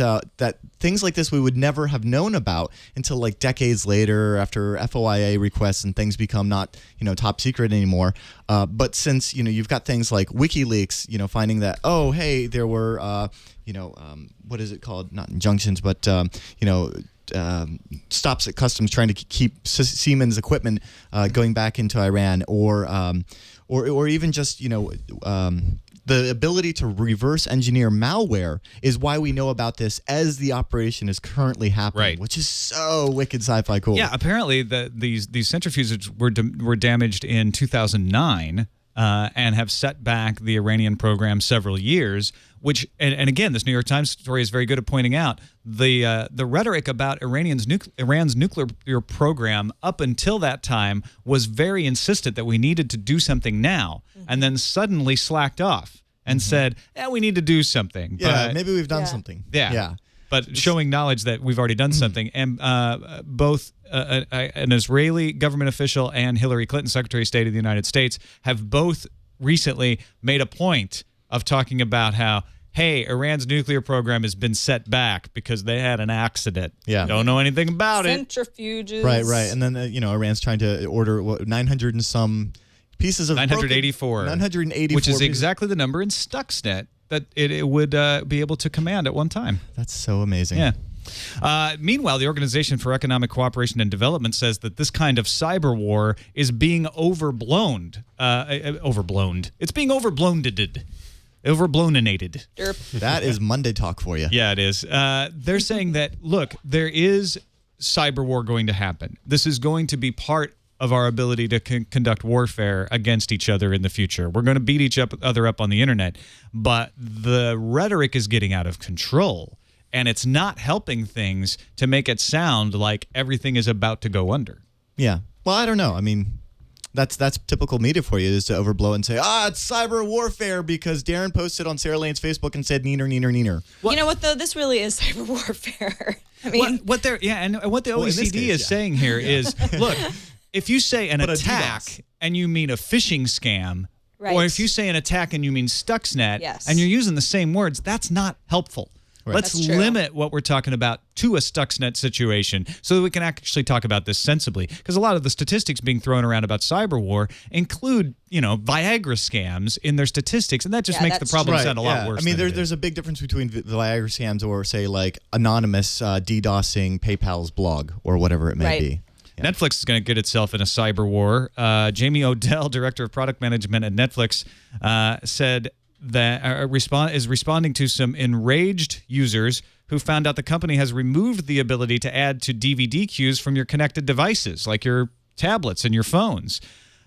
Speaker 7: things like this we would never have known about until like decades later, after FOIA requests and things become not top secret anymore. But since you've got things like WikiLeaks, finding that there were what is it called? Not injunctions, but stops at customs trying to keep Siemens equipment going back into Iran, or even just the ability to reverse engineer malware is why we know about this as the operation is currently happening, which is so wicked sci-fi cool.
Speaker 4: Yeah, apparently these centrifuges were damaged in 2009 and have set back the Iranian program several years. Which and again, this New York Times story is very good at pointing out the rhetoric about Iran's nuclear program up until that time was very insistent that we needed to do something now, and then suddenly slacked off and said, we need to do something.
Speaker 7: Yeah, maybe we've done something.
Speaker 4: Yeah. But showing knowledge that we've already done something. And both an Israeli government official and Hillary Clinton, Secretary of State of the United States, have both recently made a point of talking about how, hey, Iran's nuclear program has been set back because they had an accident.
Speaker 7: Yeah.
Speaker 4: Don't know anything about it.
Speaker 5: Centrifuges.
Speaker 7: Right. And then, Iran's trying to order 900 and some pieces of
Speaker 4: 984.
Speaker 7: 984.
Speaker 4: Which is exactly the number in Stuxnet that it would be able to command at one time.
Speaker 7: That's so amazing.
Speaker 4: Yeah. Meanwhile, the Organization for Economic Cooperation and Development says that this kind of cyber war is being overblown. It's being overblowned. Overblowninated.
Speaker 7: That is Monday talk for you.
Speaker 4: Yeah, it is. They're saying that, look, there is cyber war going to happen. This is going to be part of our ability to conduct warfare against each other in the future. We're going to beat each other up on the internet, but the rhetoric is getting out of control, and it's not helping things to make it sound like everything is about to go under.
Speaker 7: Yeah. Well, I don't know. I mean, that's typical media for you, is to overblow and say, it's cyber warfare because Darren posted on Sarah Lane's Facebook and said neener, neener, neener.
Speaker 5: You know what, though? This really is cyber warfare. I mean,
Speaker 4: what the OECD is saying here is, look, if you say an attack and you mean a phishing scam, or if you say an attack and you mean Stuxnet, and you're using the same words, that's not helpful. Right. Let's limit what we're talking about to a Stuxnet situation so that we can actually talk about this sensibly. Because a lot of the statistics being thrown around about cyber war include, Viagra scams in their statistics, and that just makes the problem sound a lot worse.
Speaker 7: I mean, there's a big difference between the Viagra scams or, say, like anonymous DDoSing PayPal's blog or whatever it may be.
Speaker 4: Netflix is going to get itself in a cyber war. Jamie Odell, director of product management at Netflix, said that is responding to some enraged users who found out the company has removed the ability to add to DVD queues from your connected devices, like your tablets and your phones.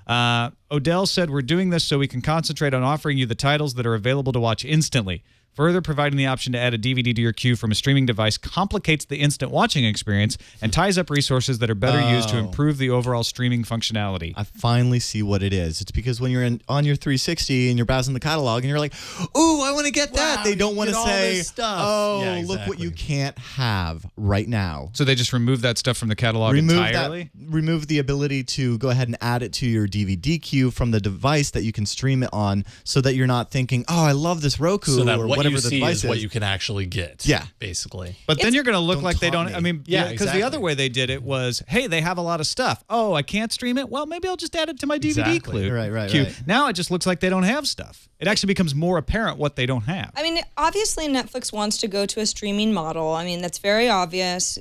Speaker 4: Odell said, "We're doing this so we can concentrate on offering you the titles that are available to watch instantly. Further, providing the option to add a DVD to your queue from a streaming device complicates the instant watching experience and ties up resources that are better used to improve the overall streaming functionality."
Speaker 7: I finally see what it is. It's because when you're on your 360 and you're browsing the catalog and you're like, "Ooh, I want to get that." They don't want to say, "Oh,
Speaker 6: Yeah,
Speaker 7: look what you can't have right now."
Speaker 4: So they just remove that stuff from the catalog entirely?
Speaker 7: Remove the ability to go ahead and add it to your DVD queue from the device that you can stream it on, so that you're not thinking, "Oh, I love this Roku,"
Speaker 6: so that
Speaker 7: or
Speaker 6: what
Speaker 7: whatever
Speaker 6: you
Speaker 7: the
Speaker 6: see
Speaker 7: device
Speaker 6: is what you can actually get.
Speaker 7: Yeah.
Speaker 6: Basically.
Speaker 4: But then you're going to look like they don't.
Speaker 7: taunt me.
Speaker 4: I mean,
Speaker 6: Yeah,
Speaker 4: because the other way they did it was, hey, they have a lot of stuff. Oh, I can't stream it. Well, maybe I'll just add it to my DVD
Speaker 6: Exactly.
Speaker 4: queue.
Speaker 7: Right.
Speaker 4: Now it just looks like they don't have stuff. It actually becomes more apparent what they don't have.
Speaker 5: I mean, obviously Netflix wants to go to a streaming model. I mean, that's very obvious.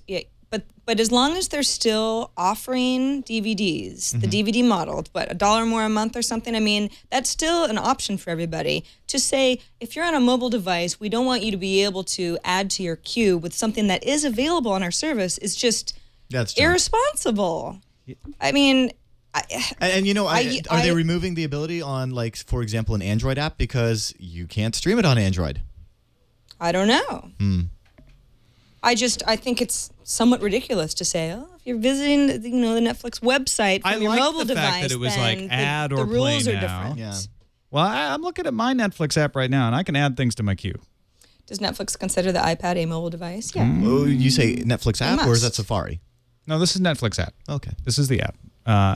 Speaker 5: But as long as they're still offering DVDs, the DVD model, what, $1 more a month or something? I mean, that's still an option for everybody. To say, if you're on a mobile device, we don't want you to be able to add to your queue with something that is available on our service is just irresponsible. I mean...
Speaker 7: And you know, are they removing the ability on, like, for example, an Android app because you can't stream it on Android?
Speaker 5: I don't know. I think it's somewhat ridiculous to say, oh, if you're visiting, the Netflix website from your mobile
Speaker 4: the
Speaker 5: device,
Speaker 4: fact that it was like
Speaker 5: then
Speaker 4: add
Speaker 5: the
Speaker 4: or
Speaker 5: rules
Speaker 4: play
Speaker 5: are
Speaker 4: now.
Speaker 5: different.
Speaker 7: Yeah.
Speaker 4: Well, I'm looking at my Netflix app right now, and I can add things to my queue.
Speaker 5: Does Netflix consider the iPad a mobile device? Yeah.
Speaker 7: Oh, you say Netflix app, or is that
Speaker 5: must.
Speaker 7: Safari?
Speaker 4: No, this is Netflix app.
Speaker 7: Okay.
Speaker 4: This is the app.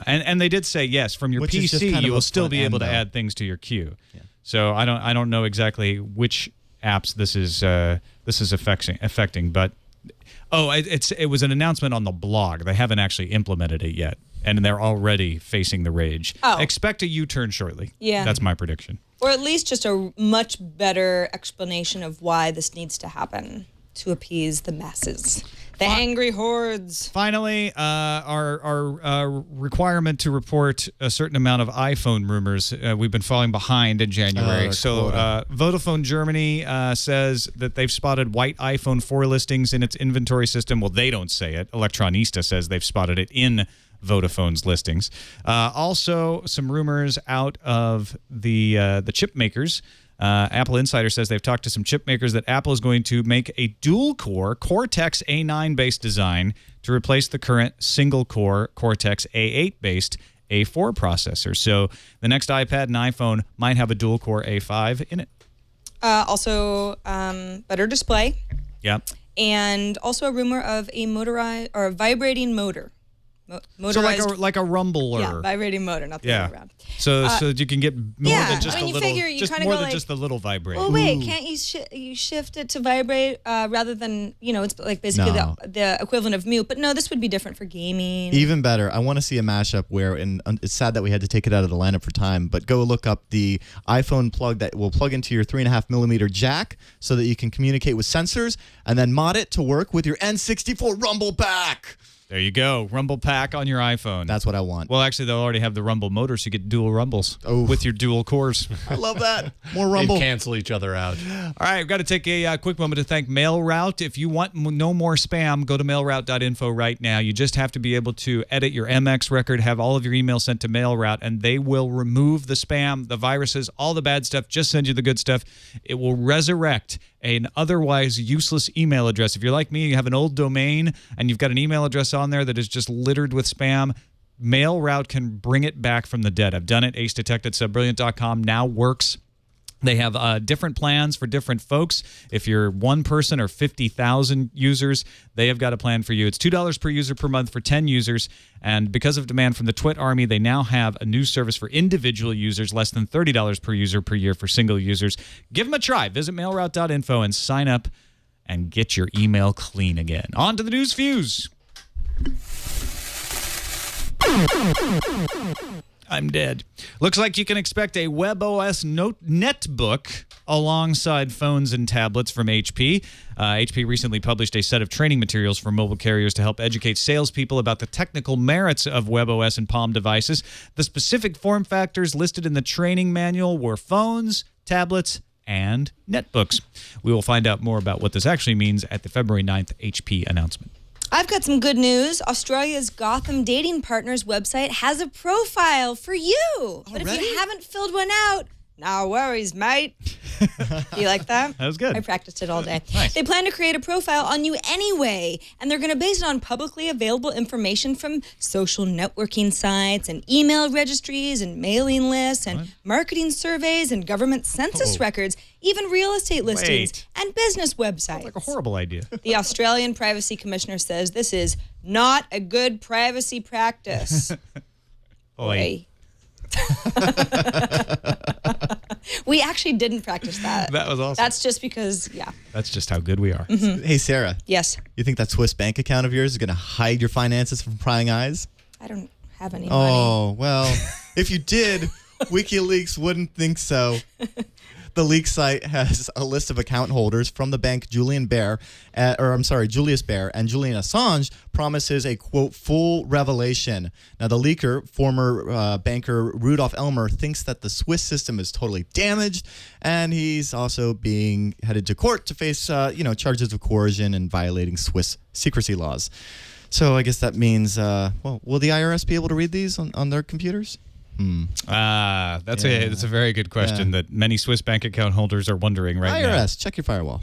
Speaker 4: And they did say, yes, from your
Speaker 7: Which is just
Speaker 4: PC,
Speaker 7: kind of
Speaker 4: you
Speaker 7: a
Speaker 4: will still
Speaker 7: front
Speaker 4: be able
Speaker 7: end,
Speaker 4: to
Speaker 7: though.
Speaker 4: add things to your queue. Yeah. So I don't know exactly which apps this is affecting, but it was an announcement on the blog. They haven't actually implemented it yet, and they're already facing the rage.
Speaker 5: Oh.
Speaker 4: Expect a U-turn shortly.
Speaker 5: Yeah.
Speaker 4: That's my prediction.
Speaker 5: Or at least just a much better explanation of why this needs to happen to appease the masses. The angry hordes.
Speaker 4: Finally, our requirement to report a certain amount of iPhone rumors. We've been falling behind in January. So Vodafone Germany says that they've spotted white iPhone 4 listings in its inventory system. Well, they don't say it. Electronista says they've spotted it in Vodafone's listings. Also, some rumors out of the chip makers. Apple Insider says they've talked to some chip makers that Apple is going to make a dual-core Cortex A9-based design to replace the current single-core Cortex A8-based A4 processor. So the next iPad and iPhone might have a dual-core A5 in it.
Speaker 5: Also, better display.
Speaker 4: Yeah.
Speaker 5: And also a rumor of a motorized or a vibrating motor. Motorized.
Speaker 4: So like a rumbler.
Speaker 5: Yeah, vibrating motor, not the other way around.
Speaker 4: So you can get more than just
Speaker 5: I mean,
Speaker 4: a little,
Speaker 5: figure you
Speaker 4: just
Speaker 5: kinda
Speaker 4: more
Speaker 5: go
Speaker 4: than
Speaker 5: like,
Speaker 4: just the little vibrate.
Speaker 5: Oh wait, can't you shift it to vibrate rather than it's like basically
Speaker 7: No.
Speaker 5: the equivalent of mute? But no, this would be different for gaming.
Speaker 7: Even better, I want to see a mashup where, and it's sad that we had to take it out of the lineup for time, but go look up the iPhone plug that will plug into your 3.5mm jack so that you can communicate with sensors, and then mod it to work with your N64 Rumble Pack.
Speaker 4: There you go. Rumble Pack on your iPhone.
Speaker 7: That's what I want.
Speaker 4: Well, actually, they'll already have the Rumble motor, so you get dual rumbles
Speaker 7: Oh.
Speaker 4: with your dual cores.
Speaker 7: I love that. More
Speaker 6: They
Speaker 7: Rumble.
Speaker 6: cancel each other out.
Speaker 4: All right, we've got to take a quick moment to thank MailRoute. If you want no more spam, go to mailroute.info right now. You just have to be able to edit your MX record, have all of your emails sent to MailRoute, and they will remove the spam, the viruses, all the bad stuff, just send you the good stuff. It will resurrect an otherwise useless email address. If you're like me, you have an old domain, and you've got an email address on there that is just littered with spam, MailRoute can bring it back from the dead. I've done it. acedetect@subbrilliant.com now works. They have different plans for different folks. If you're one person or 50,000 users, they have got a plan for you. It's $2 per user per month for 10 users. And because of demand from the Twit Army, they now have a new service for individual users, less than $30 per user per year for single users. Give them a try. Visit mailroute.info and sign up and get your email clean again. On to the News Fuse. I'm dead. Looks like you can expect a WebOS netbook alongside phones and tablets from HP. HP recently published a set of training materials for mobile carriers to help educate salespeople about the technical merits of WebOS and Palm devices. The specific form factors listed in the training manual were phones, tablets, and netbooks. We will find out more about what this actually means at the February 9th HP announcement.
Speaker 5: I've got some good news. Australia's Gotham Dating Partners website has a profile for you. But if you haven't filled one out, no worries, mate. You like that?
Speaker 4: That was good.
Speaker 5: I practiced it all day.
Speaker 4: Nice.
Speaker 5: They plan to create a profile on you anyway, and they're going to base it on publicly available information from social networking sites and email registries and mailing lists and marketing surveys and government census records, even real estate listings and business websites.
Speaker 4: Sounds like a horrible idea.
Speaker 5: The Australian Privacy Commissioner says this is not a good privacy practice.
Speaker 4: Oi.
Speaker 5: We actually didn't practice that.
Speaker 4: That was awesome.
Speaker 5: That's just because,
Speaker 4: That's just how good we are.
Speaker 7: Hey, Sarah.
Speaker 5: Yes.
Speaker 7: You think that Swiss bank account of yours is going to hide your finances from prying eyes?
Speaker 5: I don't have any money.
Speaker 7: Oh, well, if you did, WikiLeaks wouldn't think so. The leak site has a list of account holders from the bank Julius Baer, and Julian Assange promises a, quote, full revelation. Now, the leaker, former banker Rudolf Elmer, thinks that the Swiss system is totally damaged, and he's also being headed to court to face, charges of coercion and violating Swiss secrecy laws. So I guess that means, will the IRS be able to read these on their computers?
Speaker 4: That's a very good question that many Swiss bank account holders are wondering right now.
Speaker 7: IRS, check your firewall.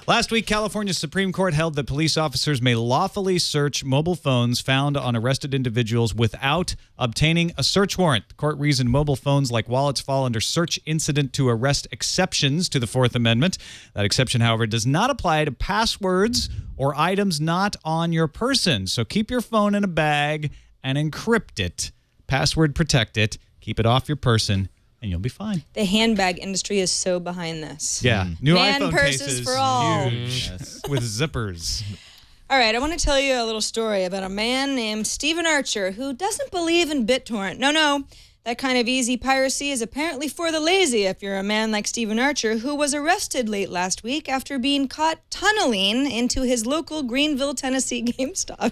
Speaker 4: Last week, California's Supreme Court held that police officers may lawfully search mobile phones found on arrested individuals without obtaining a search warrant. The court reasoned mobile phones like wallets fall under search incident to arrest exceptions to the Fourth Amendment. That exception, however, does not apply to passwords or items not on your person. So keep your phone in a bag and encrypt it. Password protect it, keep it off your person, and you'll be fine.
Speaker 5: The handbag industry is so behind this.
Speaker 4: Yeah. New
Speaker 5: Man
Speaker 4: iPhone
Speaker 5: purses
Speaker 4: cases,
Speaker 5: for all.
Speaker 4: huge, with zippers.
Speaker 5: All right, I want to tell you a little story about a man named Stephen Archer who doesn't believe in BitTorrent. No, that kind of easy piracy is apparently for the lazy if you're a man like Stephen Archer, who was arrested late last week after being caught tunneling into his local Greenville, Tennessee GameStop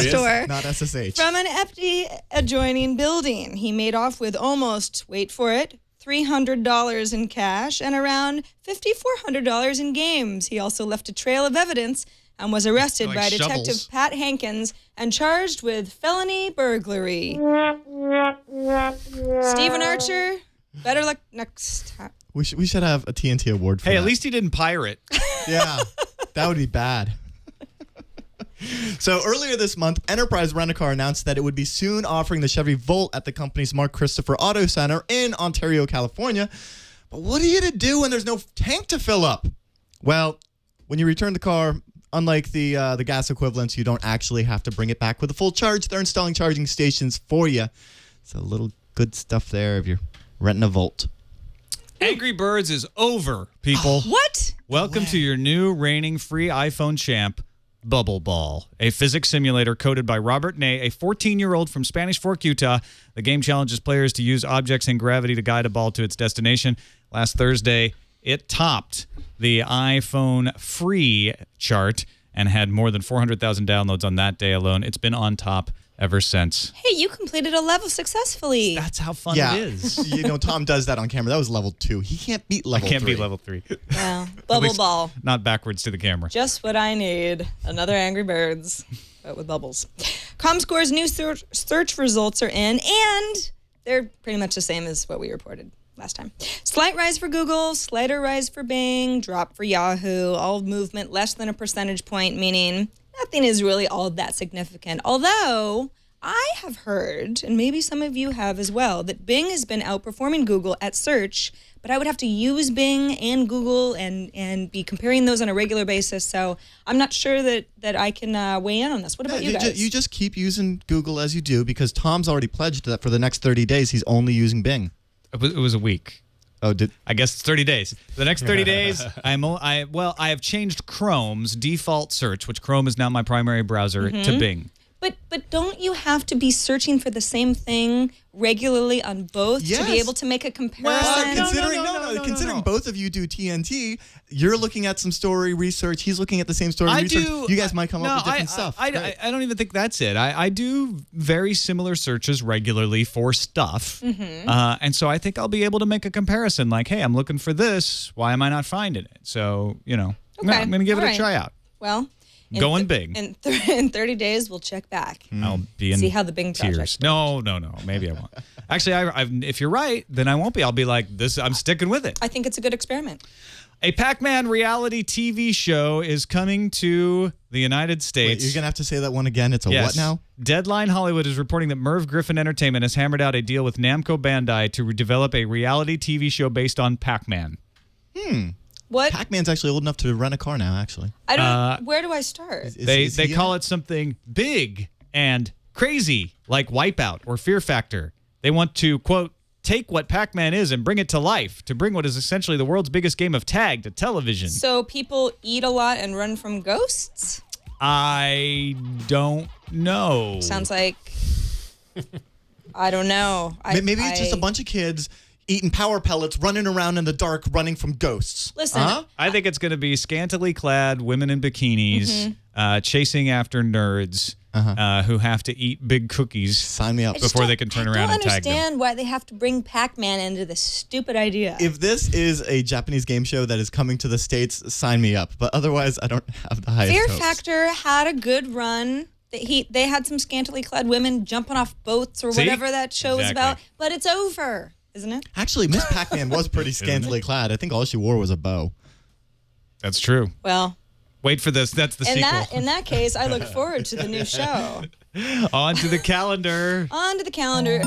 Speaker 5: store
Speaker 7: Not SSH.
Speaker 5: from an empty adjoining building. He made off with almost, wait for it, $300 in cash and around $5,400 in games. He also left a trail of evidence and was arrested by Detective
Speaker 4: shovels.
Speaker 5: Pat Hankins and charged with felony burglary. Stephen Archer, better luck next time.
Speaker 7: We should have a TNT award for
Speaker 4: Hey,
Speaker 7: that.
Speaker 4: at least he didn't pirate.
Speaker 7: Yeah, that would be bad. So earlier this month, Enterprise Rent-A-Car announced that it would be soon offering the Chevy Volt at the company's Mark Christopher Auto Center in Ontario, California. But what are you to do when there's no tank to fill up? Well, when you return the car, unlike the gas equivalents, you don't actually have to bring it back with a full charge. They're installing charging stations for you. So a little good stuff there if you're renting a Volt.
Speaker 4: Angry Birds is over, people.
Speaker 5: What?
Speaker 4: Welcome to your new reigning free iPhone champ, Bubble Ball, a physics simulator coded by Robert Ney, a 14-year-old from Spanish Fork, Utah. The game challenges players to use objects in gravity to guide a ball to its destination. Last Thursday, it topped the iPhone free chart and had more than 400,000 downloads on that day alone. It's been on top ever since.
Speaker 5: Hey, you completed a level successfully.
Speaker 4: That's how fun it is.
Speaker 7: Tom does that on camera. That was level 2. He can't beat level 3.
Speaker 4: I can't beat level 3.
Speaker 5: Wow. Bubble Ball.
Speaker 4: Not backwards to the camera.
Speaker 5: Just what I need. Another Angry Birds, but with bubbles. ComScore's new search results are in, and they're pretty much the same as what we reported last time. Slight rise for Google, slighter rise for Bing, drop for Yahoo, all movement less than a percentage point, meaning nothing is really all that significant. Although I have heard, and maybe some of you have as well, that Bing has been outperforming Google at search, but I would have to use Bing and Google and be comparing those on a regular basis. So I'm not sure that I can weigh in on this. What about you guys?
Speaker 7: You just keep using Google as you do, because Tom's already pledged that for the next 30 days he's only using Bing.
Speaker 4: It was a week.
Speaker 7: Oh,
Speaker 4: I guess it's 30 days. The next 30 days, I have changed Chrome's default search, which Chrome is now my primary browser, to Bing.
Speaker 5: But don't you have to be searching for the same thing regularly on both to be able to make a comparison?
Speaker 7: Considering both of you do TNT, you're looking at some story research. He's looking at the same story research. You guys might come up with different stuff.
Speaker 4: I don't even think that's it. I do very similar searches regularly for stuff. And so I think I'll be able to make a comparison like, hey, I'm looking for this. Why am I not finding it? So, I'm going to give it a try out.
Speaker 5: Well,
Speaker 4: going big.
Speaker 5: In 30 days, we'll check back.
Speaker 4: I'll be in
Speaker 5: see how the Bing project.
Speaker 4: No. Maybe I won't. Actually, if you're right, then I won't be. I'll be like this. I'm sticking with it.
Speaker 5: I think it's a good experiment.
Speaker 4: A PacMan reality TV show is coming to the United States.
Speaker 7: Wait, you're gonna have to say that one again. It's what now?
Speaker 4: Deadline Hollywood is reporting that Merv Griffin Entertainment has hammered out a deal with Namco Bandai to develop a reality TV show based on PacMan.
Speaker 5: What?
Speaker 7: PacMan's actually old enough to rent a car now, actually.
Speaker 5: I don't. Where do I start?
Speaker 4: They call it something big and crazy, like Wipeout or Fear Factor. They want to, quote, take what Pac-Man is and bring it to life, to bring what is essentially the world's biggest game of tag to television.
Speaker 5: So people eat a lot and run from ghosts?
Speaker 4: I don't know.
Speaker 5: Sounds like... I don't know.
Speaker 7: Maybe it's just a bunch of kids eating power pellets, running around in the dark, running from ghosts.
Speaker 5: Listen.
Speaker 4: I think it's going to be scantily clad women in bikinis chasing after nerds who have to eat big cookies.
Speaker 7: Sign me up.
Speaker 4: Before they can turn around and tag them.
Speaker 5: I don't understand why they have to bring Pac-Man into this stupid idea.
Speaker 7: If this is a Japanese game show that is coming to the States, sign me up. But otherwise, I don't have the highest hopes.
Speaker 5: Fear Factor had a good run. They had some scantily clad women jumping off boats or whatever that show was about. But it's over. Isn't it?
Speaker 7: Actually, Miss Pac-Man was pretty scantily clad. I think all she wore was a bow.
Speaker 4: That's true.
Speaker 5: Well,
Speaker 4: wait for this. That's the sequel.
Speaker 5: In that case, I look forward to the new show.
Speaker 4: On to the calendar.
Speaker 5: On to the calendar.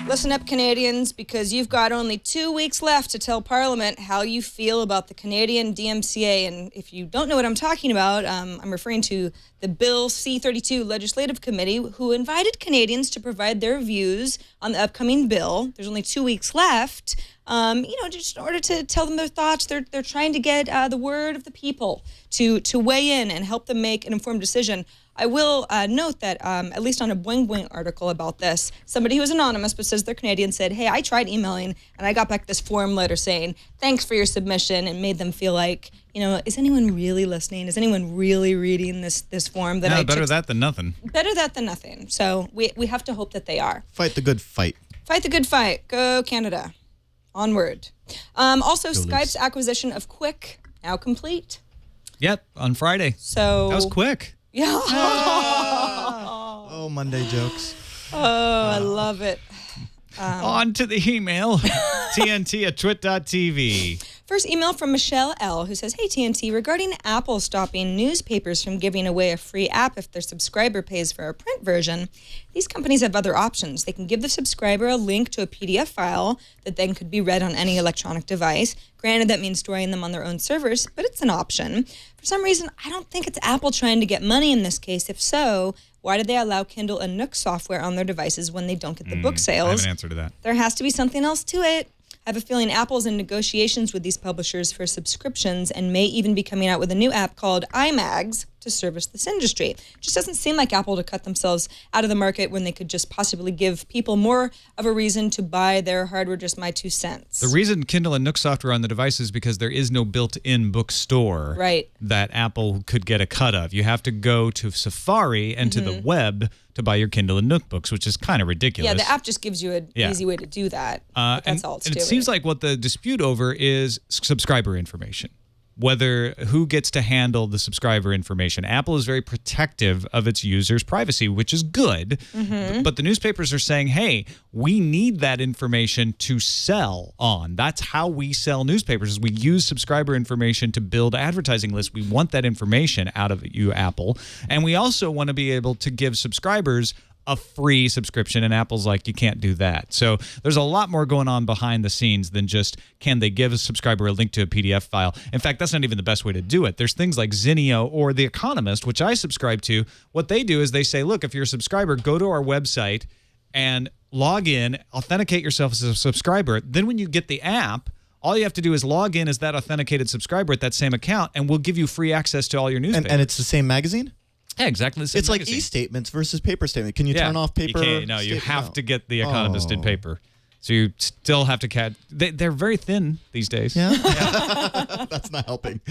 Speaker 5: Listen up, Canadians, because you've got only 2 weeks left to tell Parliament how you feel about the Canadian DMCA. And if you don't know what I'm talking about, I'm referring to the Bill C-32 Legislative Committee, who invited Canadians to provide their views on the upcoming bill. There's only 2 weeks left. Just in order to tell them their thoughts. They're trying to get the word of the people to weigh in and help them make an informed decision. I will note that, at least on a Boing Boing article about this, somebody who is anonymous but says they're Canadian said, hey, I tried emailing and I got back this form letter saying, thanks for your submission, and made them feel like, is anyone really listening? Is anyone really reading this form?
Speaker 4: Better that than nothing.
Speaker 5: Better that than nothing. So we have to hope that they are.
Speaker 7: Fight the good fight.
Speaker 5: Fight the good fight. Go Canada. Onward. Also, Skype's acquisition of Quick, now complete.
Speaker 4: Yep, on Friday.
Speaker 5: So
Speaker 4: that was quick.
Speaker 5: Yeah.
Speaker 7: Oh, Monday jokes.
Speaker 5: Oh, I love it.
Speaker 4: On to the email. TNT@twit.tv.
Speaker 5: First email from Michelle L., who says, hey, TNT, regarding Apple stopping newspapers from giving away a free app if their subscriber pays for a print version, these companies have other options. They can give the subscriber a link to a PDF file that then could be read on any electronic device. Granted, that means storing them on their own servers, but it's an option. For some reason, I don't think it's Apple trying to get money in this case. If so, why did they allow Kindle and Nook software on their devices when they don't get the book sales?
Speaker 4: I have an answer to that.
Speaker 5: There has to be something else to it. I have a feeling Apple's in negotiations with these publishers for subscriptions and may even be coming out with a new app called iMags to service this industry. It just doesn't seem like Apple to cut themselves out of the market when they could just possibly give people more of a reason to buy their hardware, just my 2 cents.
Speaker 4: The reason Kindle and Nook software are on the device is because there is no built-in bookstore that Apple could get a cut of. You have to go to Safari and to the web to buy your Kindle and Nook books, which is kind of ridiculous.
Speaker 5: Yeah, the app just gives you an easy way to do that. But that's all it's doing.
Speaker 4: It seems like what the dispute over is subscriber information. Whether who gets to handle the subscriber information. Apple is very protective of its users' privacy, which is good. But the newspapers are saying, hey, we need that information to sell on. That's how we sell newspapers, is we use subscriber information to build advertising lists. We want that information out of you, Apple. And we also want to be able to give subscribers a free subscription, and Apple's like, you can't do that. So there's a lot more going on behind the scenes than just, can they give a subscriber a link to a PDF file? In fact, that's not even the best way to do it. There's things like Zinio or The Economist, which I subscribe to. What they do is they say, look, if you're a subscriber, go to our website and log in, authenticate yourself as a subscriber. Then when you get the app, all you have to do is log in as that authenticated subscriber at that same account, and we'll give you free access to all your newspapers.
Speaker 7: And it's the same magazine?
Speaker 4: Yeah, exactly the same.
Speaker 7: It's like
Speaker 4: magazine.
Speaker 7: e-statements versus paper statement. Can you turn off paper?
Speaker 4: You can't. No, you have to get The Economist in paper. So you still have to they're very thin these days.
Speaker 7: Yeah. That's not helping.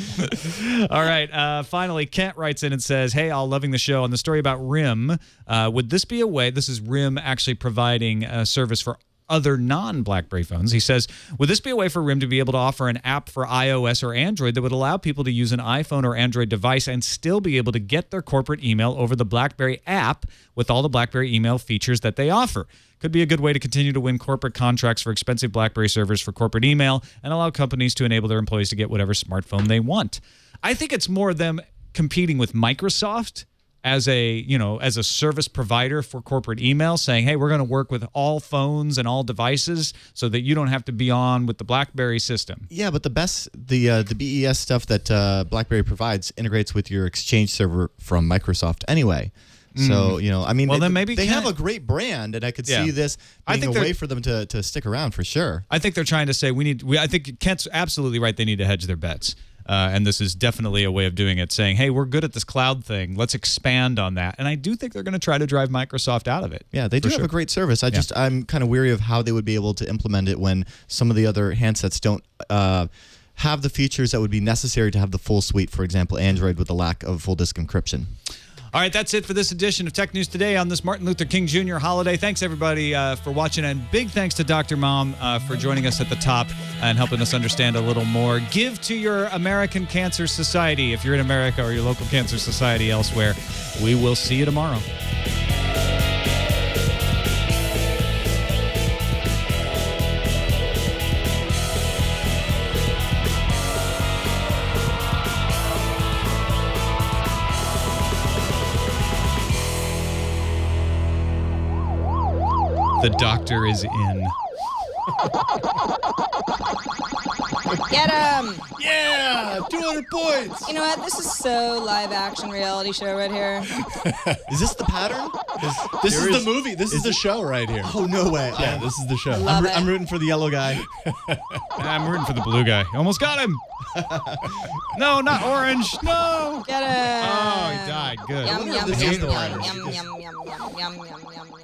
Speaker 4: All right. Finally, Kent writes in and says, hey, all loving the show. On the story about RIM, would this be a way, this is RIM actually providing a service for other non-BlackBerry phones. He says, would this be a way for RIM to be able to offer an app for iOS or Android that would allow people to use an iPhone or Android device and still be able to get their corporate email over the BlackBerry app with all the BlackBerry email features that they offer? Could be a good way to continue to win corporate contracts for expensive BlackBerry servers for corporate email and allow companies to enable their employees to get whatever smartphone they want. I think it's more them competing with Microsoft as a service provider for corporate email, saying, hey, we're going to work with all phones and all devices so that you don't have to be on with the BlackBerry system.
Speaker 7: Yeah, but the BES stuff that BlackBerry provides integrates with your Exchange server from Microsoft anyway. So, I mean,
Speaker 4: then maybe
Speaker 7: they have a great brand, and I could see this being a way for them to stick around for sure.
Speaker 4: I think they're trying to say I think Kent's absolutely right. They need to hedge their bets. And this is definitely a way of doing it, saying, hey, we're good at this cloud thing. Let's expand on that. And I do think they're going to try to drive Microsoft out of it.
Speaker 7: Yeah, they do have a great service. I'm kind of weary of how they would be able to implement it when some of the other handsets don't have the features that would be necessary to have the full suite, for example, Android with the lack of full disk encryption.
Speaker 4: All right, that's it for this edition of Tech News Today on this Martin Luther King Jr. holiday. Thanks, everybody, for watching, and big thanks to Dr. Mom for joining us at the top and helping us understand a little more. Give to your American Cancer Society if you're in America, or your local cancer society elsewhere. We will see you tomorrow. The doctor is in.
Speaker 5: Get him!
Speaker 6: Yeah, 200 points.
Speaker 5: You know what? This is so live action reality show right here.
Speaker 7: Is this the pattern?
Speaker 6: This is the movie. This is the show right here.
Speaker 7: Oh, no way.
Speaker 6: Yeah, this is the show.
Speaker 7: I'm rooting for the yellow guy.
Speaker 4: I'm rooting for the blue guy. Almost got him. No, not orange. No.
Speaker 5: Get him!
Speaker 4: Oh, he died. Good.
Speaker 5: Yum, yum,
Speaker 7: this
Speaker 5: yum,
Speaker 7: is the
Speaker 5: yum,
Speaker 7: pattern.
Speaker 5: yum, yum, yum, yum, yum, yum, yum.